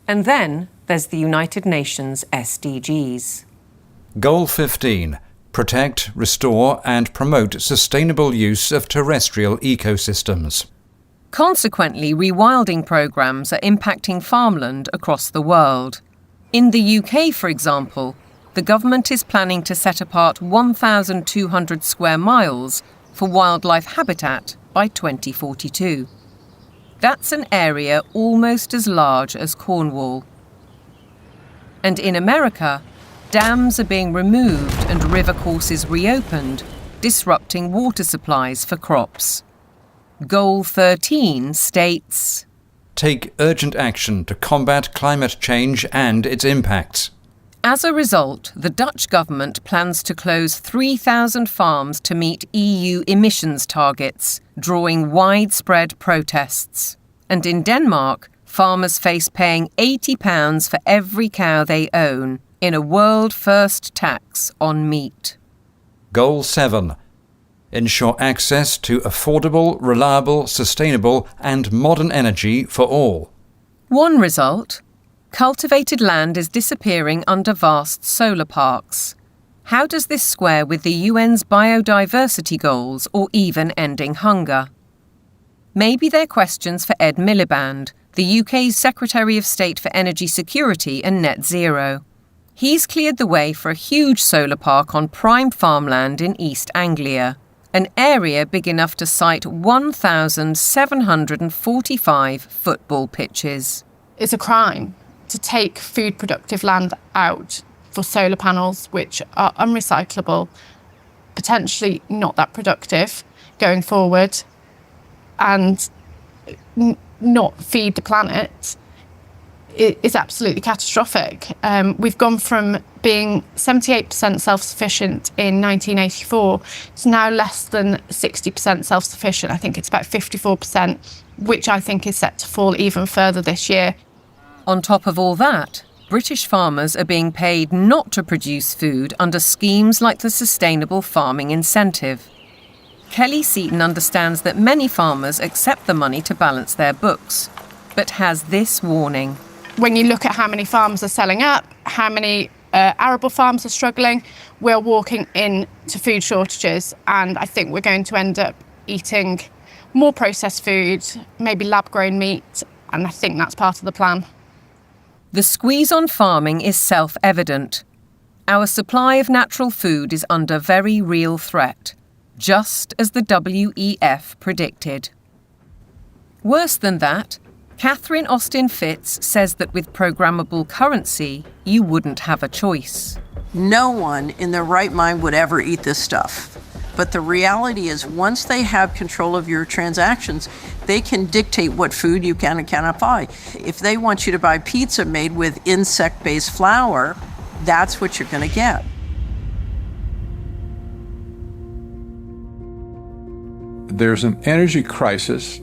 And then there's the United Nations SDGs. Goal 15. Protect, restore and promote sustainable use of terrestrial ecosystems. Consequently, rewilding programmes are impacting farmland across the world. In the UK, for example, the government is planning to set apart 1,200 square miles for wildlife habitat by 2042. That's an area almost as large as Cornwall. And in America, dams are being removed and river courses reopened, disrupting water supplies for crops. Goal 13 states, take urgent action to combat climate change and its impacts. As a result, the Dutch government plans to close 3,000 farms to meet EU emissions targets, drawing widespread protests. And in Denmark, farmers face paying £80 for every cow they own in a world-first tax on meat. Goal 7. Ensure access to affordable, reliable, sustainable and modern energy for all. One result: cultivated land is disappearing under vast solar parks. How does this square with the UN's biodiversity goals or even ending hunger? Maybe they're questions for Ed Miliband, the UK's Secretary of State for Energy Security and Net Zero. He's cleared the way for a huge solar park on prime farmland in East Anglia, an area big enough to site 1,745 football pitches. It's a crime to take food productive land out for solar panels, which are unrecyclable, potentially not that productive going forward, and not feed the planet. It is absolutely catastrophic. We've gone from being 78% self-sufficient in 1984 to now less than 60% self-sufficient. I think it's about 54%, which I think is set to fall even further this year. On top of all that, British farmers are being paid not to produce food under schemes like the Sustainable Farming Incentive. Kelly Seaton understands that many farmers accept the money to balance their books, but has this warning. When you look at how many farms are selling up, how many arable farms are struggling, we're walking into food shortages, and I think we're going to end up eating more processed food, maybe lab-grown meat, and I think that's part of the plan. The squeeze on farming is self-evident. Our supply of natural food is under very real threat, just as the WEF predicted. Worse than that, Catherine Austin Fitz says that with programmable currency, you wouldn't have a choice. No one in their right mind would ever eat this stuff. But the reality is, once they have control of your transactions, they can dictate what food you can and cannot buy. If they want you to buy pizza made with insect-based flour, that's what you're going to get. There's an energy crisis.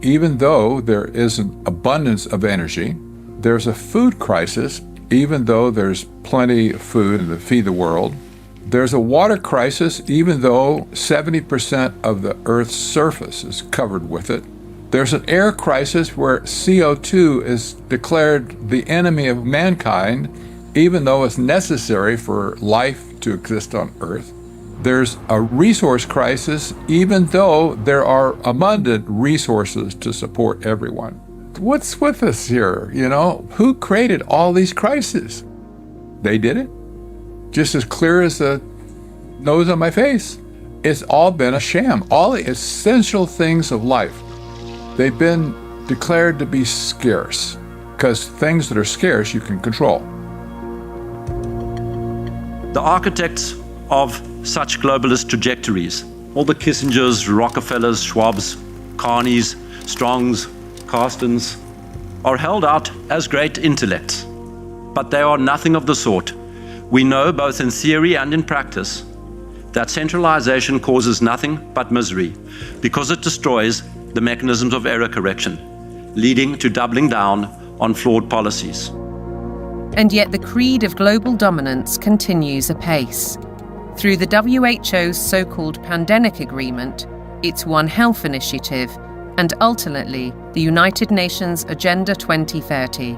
Even though there is an abundance of energy, there's a food crisis, even though there's plenty of food to feed the world. There's a water crisis, even though 70% of the Earth's surface is covered with it. There's an air crisis where CO2 is declared the enemy of mankind, even though it's necessary for life to exist on Earth. There's a resource crisis, even though there are abundant resources to support everyone. What's with us here, you know? Who created all these crises? They did it. Just as clear as the nose on my face. It's all been a sham. All the essential things of life, they've been declared to be scarce, because things that are scarce you can control. The architects of such globalist trajectories, all the Kissingers, Rockefellers, Schwabs, Carneys, Strongs, Carstens, are held out as great intellects. But they are nothing of the sort. We know, both in theory and in practice, that centralization causes nothing but misery, because it destroys the mechanisms of error correction, leading to doubling down on flawed policies. And yet the creed of global dominance continues apace. Through the WHO's so-called Pandemic Agreement, its One Health Initiative, and ultimately the United Nations Agenda 2030.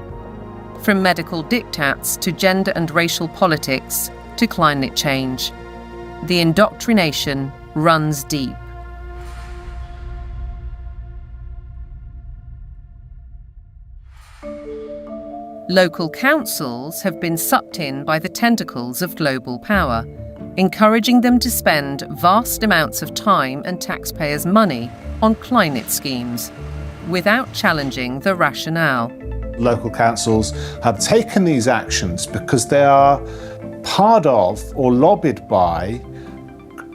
From medical diktats to gender and racial politics to climate change, the indoctrination runs deep. Local councils have been sucked in by the tentacles of global power, encouraging them to spend vast amounts of time and taxpayers' money on climate schemes, without challenging the rationale. Local councils have taken these actions because they are part of or lobbied by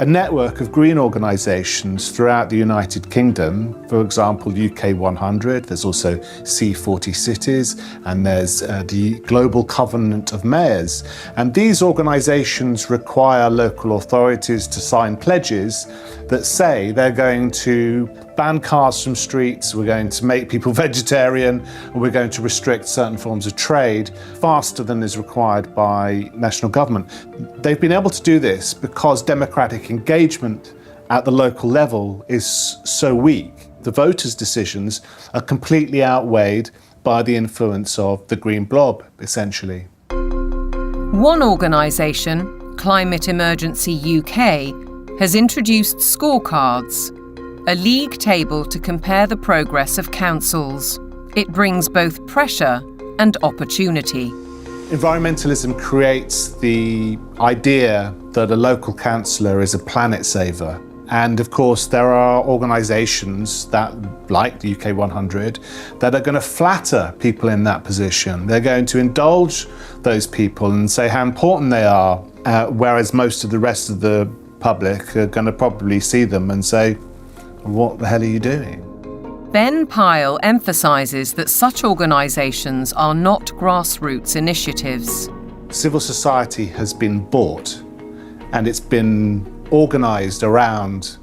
a network of green organisations throughout the United Kingdom, for example, UK 100, there's also C40 Cities, and there's the Global Covenant of Mayors. And these organisations require local authorities to sign pledges that say they're going to ban cars from streets, we're going to make people vegetarian, and we're going to restrict certain forms of trade faster than is required by national government. They've been able to do this because democratic engagement at the local level is so weak. The voters' decisions are completely outweighed by the influence of the green blob, essentially. One organisation, Climate Emergency UK, has introduced scorecards, a league table to compare the progress of councils. It brings both pressure and opportunity. Environmentalism creates the idea that a local councillor is a planet saver. And of course, there are organisations that, like the UK 100, that are going to flatter people in that position. They're going to indulge those people and say how important they are, whereas most of the rest of the public are going to probably see them and say, what the hell are you doing? Ben Pyle emphasises that such organisations are not grassroots initiatives. Civil society has been bought, and it's been organised around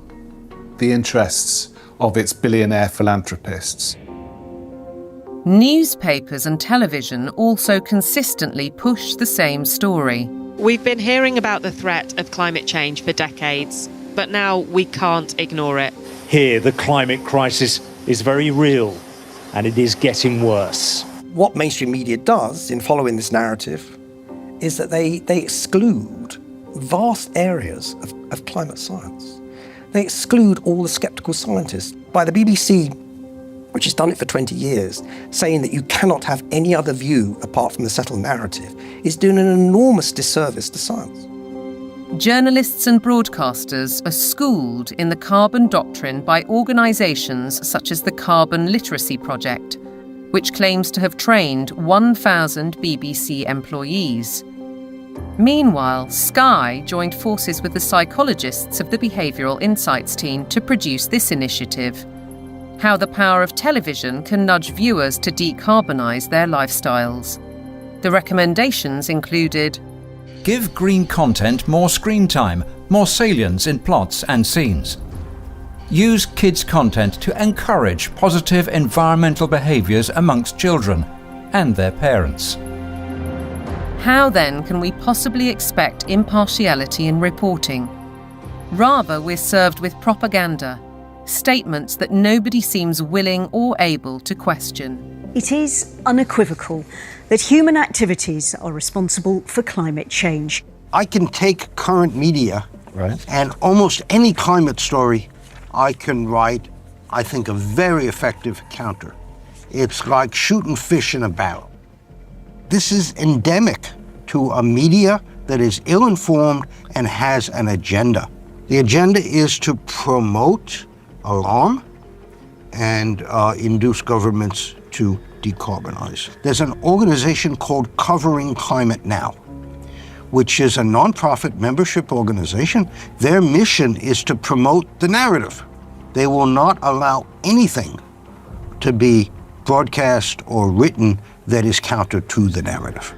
the interests of its billionaire philanthropists. Newspapers and television also consistently push the same story. We've been hearing about the threat of climate change for decades, but now we can't ignore it. Here, the climate crisis is very real, and it is getting worse. What mainstream media does in following this narrative is that they exclude vast areas of climate science. They exclude all the sceptical scientists. By the BBC, which has done it for 20 years, saying that you cannot have any other view apart from the settled narrative, is doing an enormous disservice to science. Journalists and broadcasters are schooled in the carbon doctrine by organisations such as the Carbon Literacy Project, which claims to have trained 1,000 BBC employees. Meanwhile, Sky joined forces with the psychologists of the Behavioural Insights team to produce this initiative: how the power of television can nudge viewers to decarbonise their lifestyles. The recommendations included: give green content more screen time, more salience in plots and scenes. Use kids' content to encourage positive environmental behaviours amongst children and their parents. How then can we possibly expect impartiality in reporting? Rather, we're served with propaganda, statements that nobody seems willing or able to question. It is unequivocal that human activities are responsible for climate change. I can take current media and almost any climate story I can write, I think, a very effective counter. It's like shooting fish in a barrel. This is endemic to a media that is ill-informed and has an agenda. The agenda is to promote alarm and induce governments to decarbonize. There's an organization called Covering Climate Now, which is a nonprofit membership organization. Their mission is to promote the narrative. They will not allow anything to be broadcast or written that is counter to the narrative.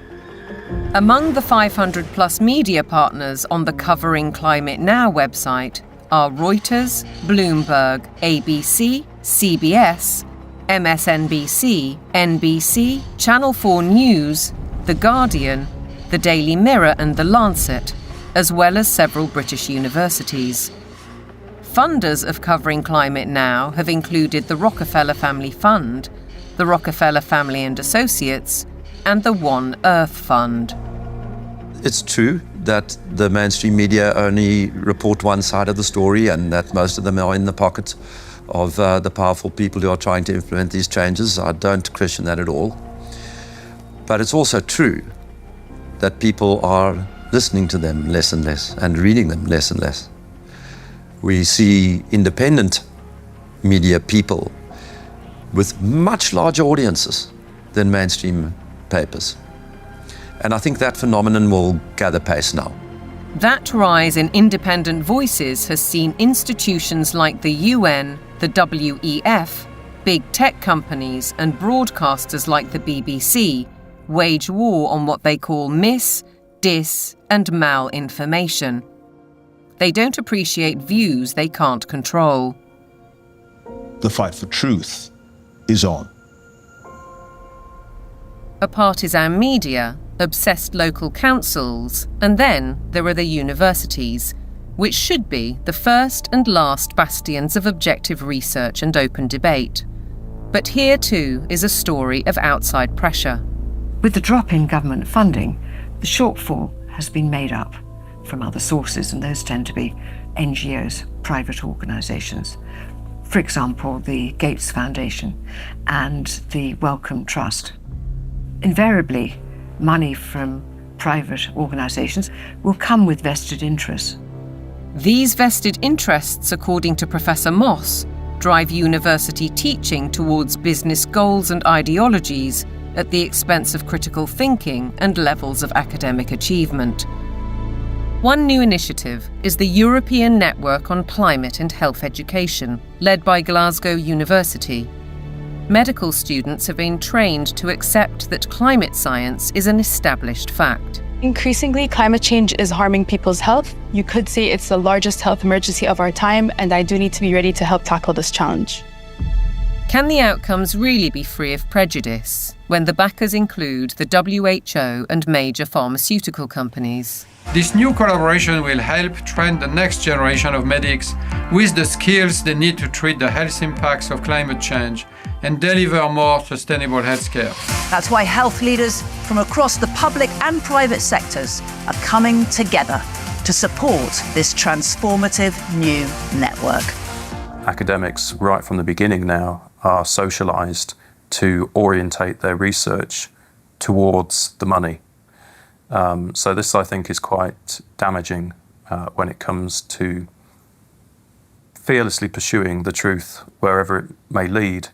Among the 500 plus media partners on the Covering Climate Now website are Reuters, Bloomberg, ABC, CBS, MSNBC, NBC, Channel 4 News, The Guardian, The Daily Mirror and The Lancet, as well as several British universities. Funders of Covering Climate Now have included the Rockefeller Family Fund, the Rockefeller Family and Associates, and the One Earth Fund. It's true that the mainstream media only report one side of the story and that most of them are in the pocket of the powerful people who are trying to implement these changes. I don't question that at all. But it's also true that people are listening to them less and less and reading them less and less. We see independent media people with much larger audiences than mainstream papers. And I think that phenomenon will gather pace now. That rise in independent voices has seen institutions like the UN, the WEF, big tech companies and broadcasters like the BBC wage war on what they call mis, dis and malinformation. They don't appreciate views they can't control. The fight for truth is on. A partisan media, obsessed local councils, and then there are the universities, which should be the first and last bastions of objective research and open debate. But here too is a story of outside pressure. With the drop in government funding, the shortfall has been made up from other sources, and those tend to be NGOs, private organisations. For example, the Gates Foundation and the Wellcome Trust. Invariably, money from private organisations will come with vested interests. These vested interests, according to Professor Moss, drive university teaching towards business goals and ideologies at the expense of critical thinking and levels of academic achievement. One new initiative is the European Network on Climate and Health Education, led by Glasgow University. Medical students have been trained to accept that climate science is an established fact. Increasingly, climate change is harming people's health. You could say it's the largest health emergency of our time, and I do need to be ready to help tackle this challenge. Can the outcomes really be free of prejudice when the backers include the WHO and major pharmaceutical companies? This new collaboration will help train the next generation of medics with the skills they need to treat the health impacts of climate change and deliver more sustainable healthcare. That's why health leaders from across the public and private sectors are coming together to support this transformative new network. Academics, right from the beginning now, are socialised to orientate their research towards the money. So this, I think, is quite damaging when it comes to fearlessly pursuing the truth wherever it may lead.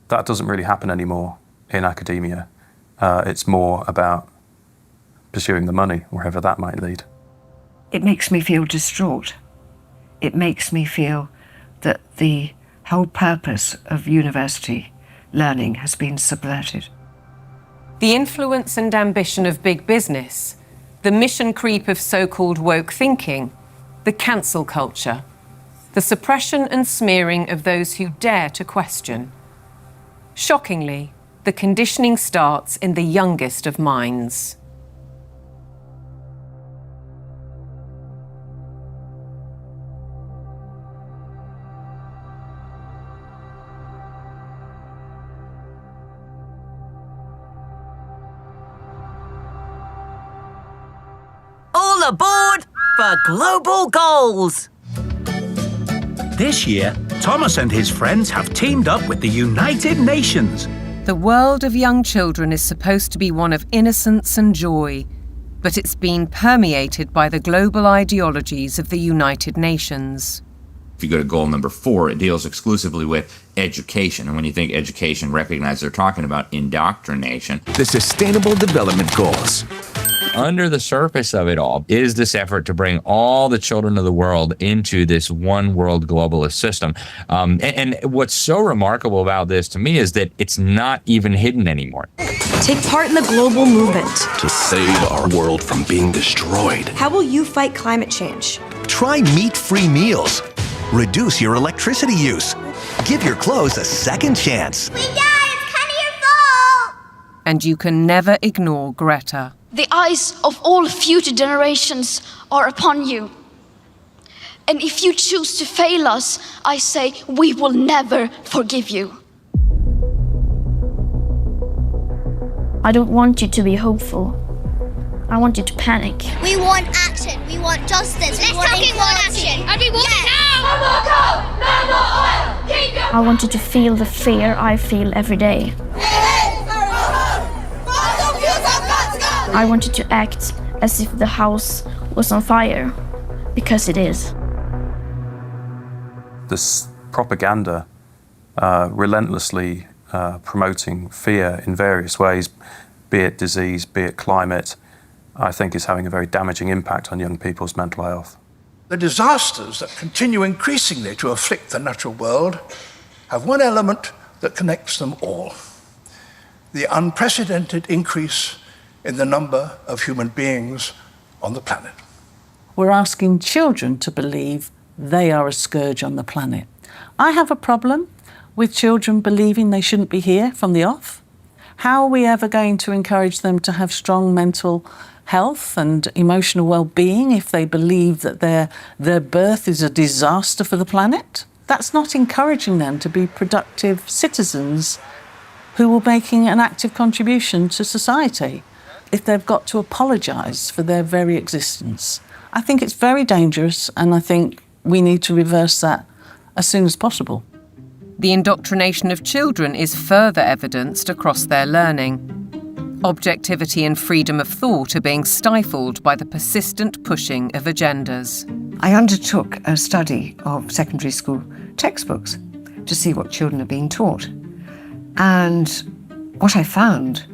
That doesn't really happen anymore in academia. It's more about pursuing the money, wherever that might lead. It makes me feel distraught. It makes me feel that the whole purpose of university learning has been subverted. The influence and ambition of big business, the mission creep of so-called woke thinking, the cancel culture, the suppression and smearing of those who dare to question. Shockingly, the conditioning starts in the youngest of minds. All aboard for global goals! This year, Thomas and his friends have teamed up with the United Nations. The world of young children is supposed to be one of innocence and joy, but it's been permeated by the global ideologies of the United Nations. If you go to goal number 4, it deals exclusively with education. And when you think education, recognize they're talking about indoctrination. The Sustainable Development Goals. Under the surface of it all is this effort to bring all the children of the world into this one world globalist system. And what's so remarkable about this to me is that it's not even hidden anymore. Take part in the global movement to save our world from being destroyed. How will you fight climate change? Try meat-free meals. Reduce your electricity use. Give your clothes a second chance. We died! It's kind of your fault! And you can never ignore Greta. The eyes of all future generations are upon you. And if you choose to fail us, I say we will never forgive you. I don't want you to be hopeful. I want you to panic. We want action. We want justice. Let's fucking want action. And we want it now. No more coal. No more oil. Keep your... I want you to feel the fear I feel every day. I want you to act as if the house was on fire, because it is. This propaganda relentlessly promoting fear in various ways, be it disease, be it climate, I think is having a very damaging impact on young people's mental health. The disasters that continue increasingly to afflict the natural world have one element that connects them all: the unprecedented increase in the number of human beings on the planet. We're asking children to believe they are a scourge on the planet. I have a problem with children believing they shouldn't be here from the off. How are we ever going to encourage them to have strong mental health and emotional well-being if they believe that their birth is a disaster for the planet? That's not encouraging them to be productive citizens who are making an active contribution to society if they've got to apologise for their very existence. I think it's very dangerous, and I think we need to reverse that as soon as possible. The indoctrination of children is further evidenced across their learning. Objectivity and freedom of thought are being stifled by the persistent pushing of agendas. I undertook a study of secondary school textbooks to see what children are being taught. And what I found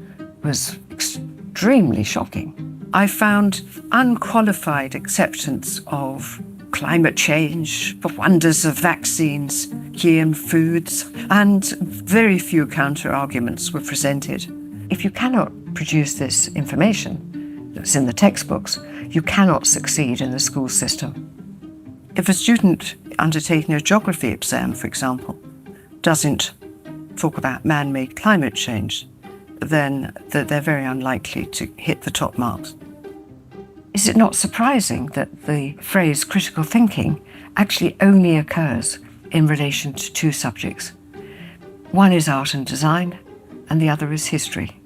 was extremely shocking. I found unqualified acceptance of climate change, the wonders of vaccines, GM foods, and very few counter-arguments were presented. If you cannot produce this information that's in the textbooks, you cannot succeed in the school system. If a student undertaking a geography exam, for example, doesn't talk about man-made climate change, then they're very unlikely to hit the top marks. Is it not surprising that the phrase critical thinking actually only occurs in relation to two subjects? One is art and design, and the other is history.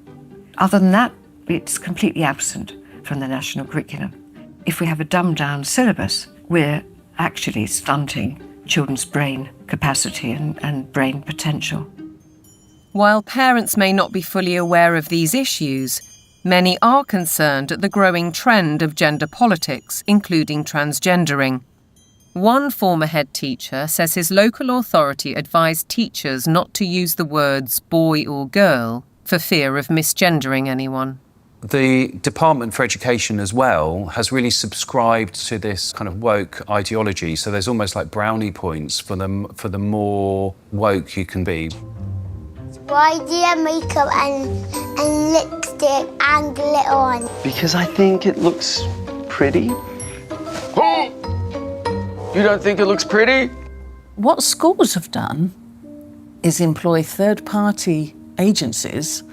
Other than that, it's completely absent from the national curriculum. If we have a dumbed-down syllabus, we're actually stunting children's brain capacity and brain potential. While parents may not be fully aware of these issues, many are concerned at the growing trend of gender politics, including transgendering. One former head teacher says his local authority advised teachers not to use the words boy or girl for fear of misgendering anyone. The Department for Education as well has really subscribed to this kind of woke ideology. So there's almost like brownie points for the more woke you can be. Why do you have makeup and lipstick and glitter on? Because I think it looks pretty. Oh! You don't think it looks pretty? What schools have done is employ third-party agencies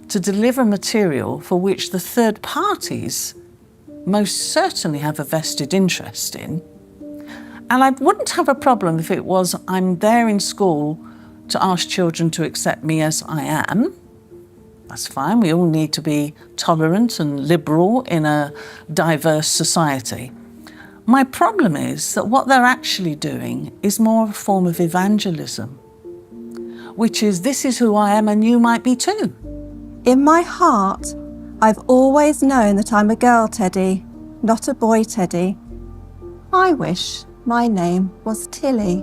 to deliver material for which the third parties most certainly have a vested interest in. And I wouldn't have a problem if it was I'm there in school to ask children to accept me as I am. That's fine. We all need to be tolerant and liberal in a diverse society. My problem is that what they're actually doing is more a form of evangelism, which is this is who I am and you might be too. In my heart, I've always known that I'm a girl, Teddy, not a boy, Teddy. I wish my name was Tilly,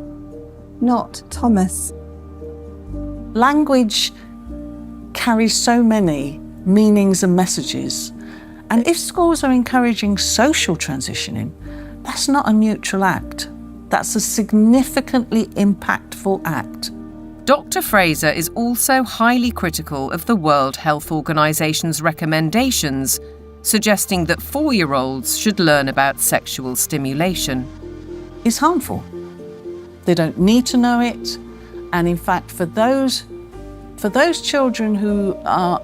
not Thomas. Language carries so many meanings and messages. And if schools are encouraging social transitioning, that's not a neutral act. That's a significantly impactful act. Dr. Fraser is also highly critical of the World Health Organization's recommendations, suggesting that 4-year-olds should learn about sexual stimulation. It's harmful. They don't need to know it. And in fact, for those children who are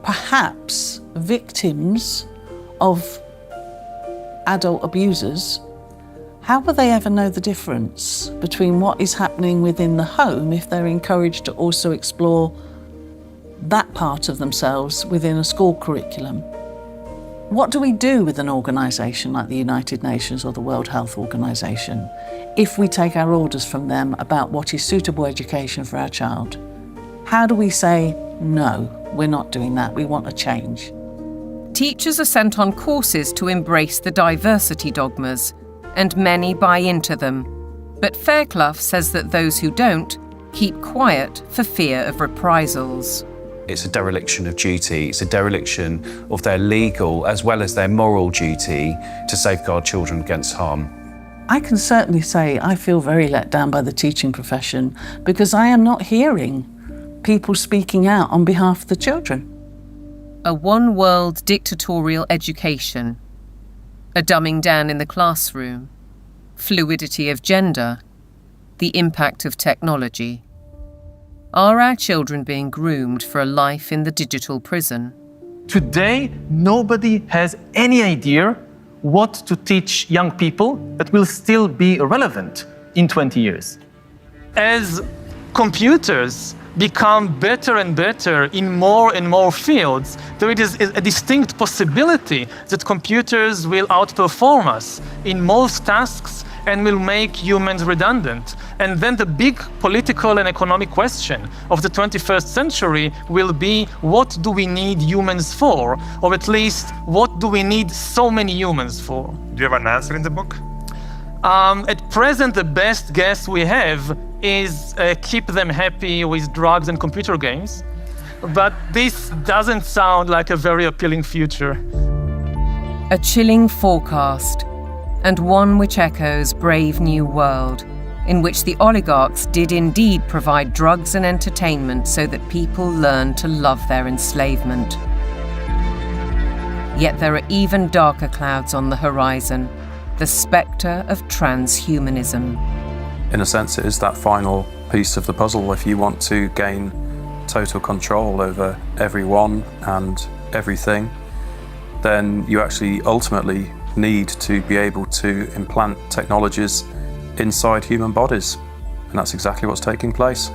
perhaps victims of adult abusers, how will they ever know the difference between what is happening within the home if they're encouraged to also explore that part of themselves within a school curriculum? What do we do with an organisation like the United Nations or the World Health Organization if we take our orders from them about what is suitable education for our child? How do we say, no, we're not doing that, we want a change? Teachers are sent on courses to embrace the diversity dogmas, and many buy into them. But Fairclough says that those who don't keep quiet for fear of reprisals. It's a dereliction of duty. It's a dereliction of their legal as well as their moral duty to safeguard children against harm. I can certainly say I feel very let down by the teaching profession because I am not hearing people speaking out on behalf of the children. A one-world dictatorial education, a dumbing down in the classroom, fluidity of gender, the impact of technology. Are our children being groomed for a life in the digital prison? Today, nobody has any idea what to teach young people that will still be relevant in 20 years. As computers become better and better in more and more fields, there is a distinct possibility that computers will outperform us in most tasks and will make humans redundant. And then the big political and economic question of the 21st century will be, what do we need humans for? Or at least, what do we need so many humans for? Do you have an answer in the book? At present, the best guess we have is keep them happy with drugs and computer games. But this doesn't sound like a very appealing future. A chilling forecast, and one which echoes Brave New World, in which the oligarchs did indeed provide drugs and entertainment so that people learned to love their enslavement. Yet there are even darker clouds on the horizon, the spectre of transhumanism. In a sense, it is that final piece of the puzzle. If you want to gain total control over everyone and everything, then you actually ultimately need to be able to implant technologies inside human bodies. And that's exactly what's taking place.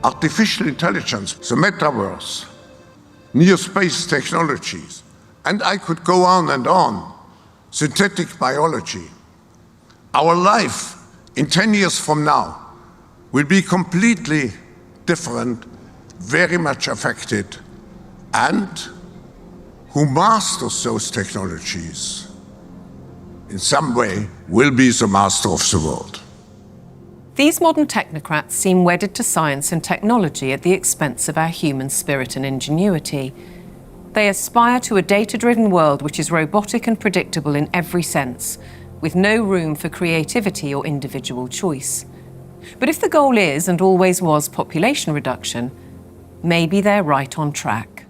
Artificial intelligence, the metaverse, near space technologies, and I could go on and on. Synthetic biology. Our life in 10 years from now will be completely different, very much affected, and who masters those technologies in some way will be the master of the world. These modern technocrats seem wedded to science and technology at the expense of our human spirit and ingenuity. They aspire to a data-driven world which is robotic and predictable in every sense, with no room for creativity or individual choice. But if the goal is, and always was, population reduction, maybe they're right on track.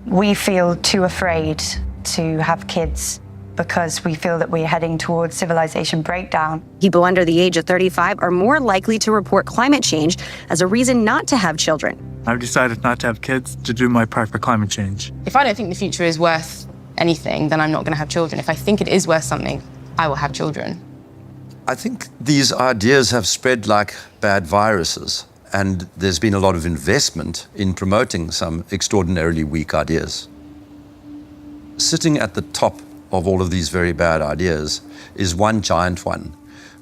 We feel too afraid to have kids because we feel that we're heading towards civilization breakdown. People under the age of 35 are more likely to report climate change as a reason not to have children. I've decided not to have kids to do my part for climate change. If I don't think the future is worth anything, then I'm not going to have children. If I think it is worth something, I will have children. I think these ideas have spread like bad viruses, and there's been a lot of investment in promoting some extraordinarily weak ideas. Sitting at the top of all of these very bad ideas is one giant one,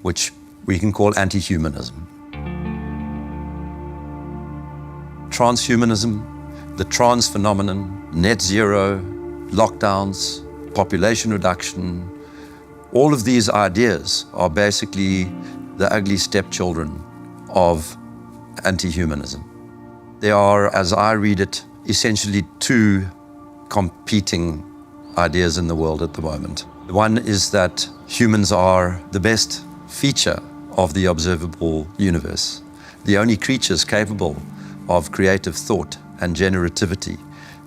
which we can call anti-humanism. Transhumanism, the trans phenomenon, net zero, lockdowns, population reduction, all of these ideas are basically the ugly stepchildren of anti-humanism. They are, as I read it, essentially two competing ideas in the world at the moment. One is that humans are the best feature of the observable universe, the only creatures capable of creative thought and generativity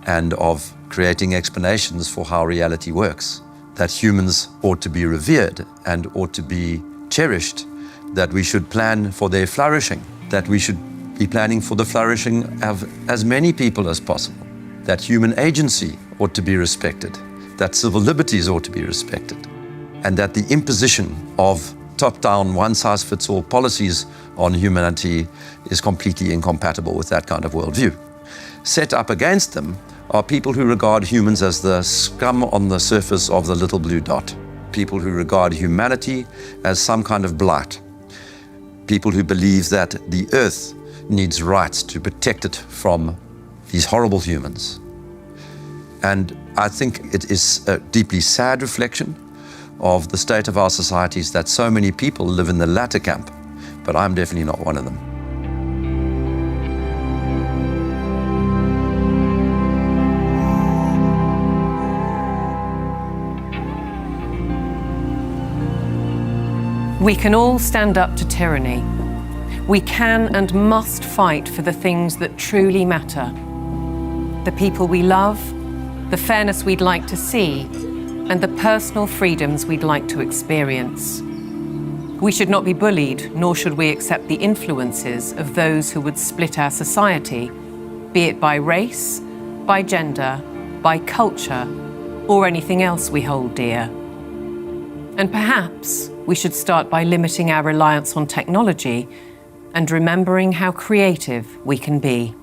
and of creating explanations for how reality works, that humans ought to be revered and ought to be cherished, that we should plan for their flourishing, that we should be planning for the flourishing of as many people as possible, that human agency ought to be respected, that civil liberties ought to be respected, and that the imposition of top-down, one-size-fits-all policies on humanity is completely incompatible with that kind of worldview. Set up against them are people who regard humans as the scum on the surface of the little blue dot, people who regard humanity as some kind of blight, people who believe that the earth needs rights to protect it from these horrible humans. And I think it is a deeply sad reflection of the state of our societies that so many people live in the latter camp, but I'm definitely not one of them. We can all stand up to tyranny. We can and must fight for the things that truly matter. The people we love, the fairness we'd like to see, and the personal freedoms we'd like to experience. We should not be bullied, nor should we accept the influences of those who would split our society, be it by race, by gender, by culture, or anything else we hold dear. And perhaps we should start by limiting our reliance on technology and remembering how creative we can be.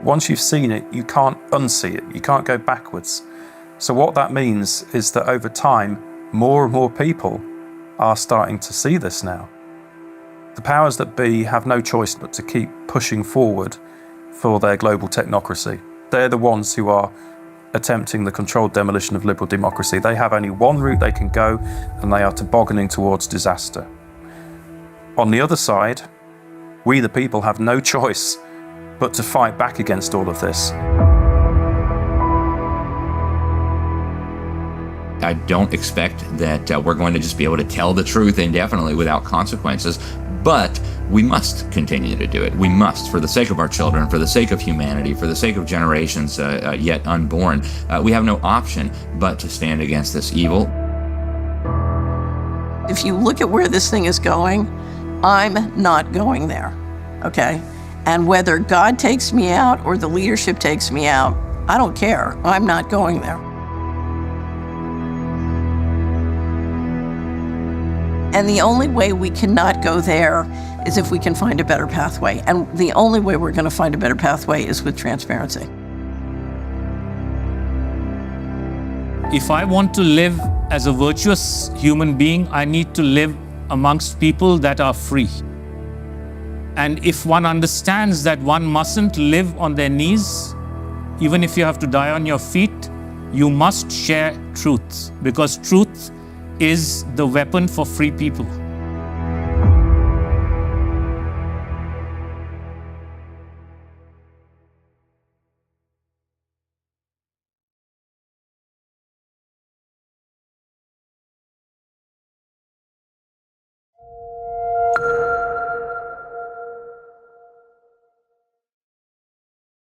Once you've seen it, you can't unsee it. You can't go backwards. So what that means is that over time, more and more people are starting to see this now. The powers that be have no choice but to keep pushing forward for their global technocracy. They're the ones who are attempting the controlled demolition of liberal democracy. They have only one route they can go, and they are tobogganing towards disaster. On the other side, we the people have no choice but to fight back against all of this. I don't expect that we're going to just be able to tell the truth indefinitely without consequences, but we must continue to do it. We must, for the sake of our children, for the sake of humanity, for the sake of generations yet unborn. We have no option but to stand against this evil. If you look at where this thing is going, I'm not going there, okay? And whether God takes me out or the leadership takes me out, I don't care. I'm not going there. And the only way we cannot go there is if we can find a better pathway. And the only way we're going to find a better pathway is with transparency. If I want to live as a virtuous human being, I need to live amongst people that are free. And if one understands that one mustn't live on their knees, even if you have to die on your feet, you must share truth, because truth is the weapon for free people.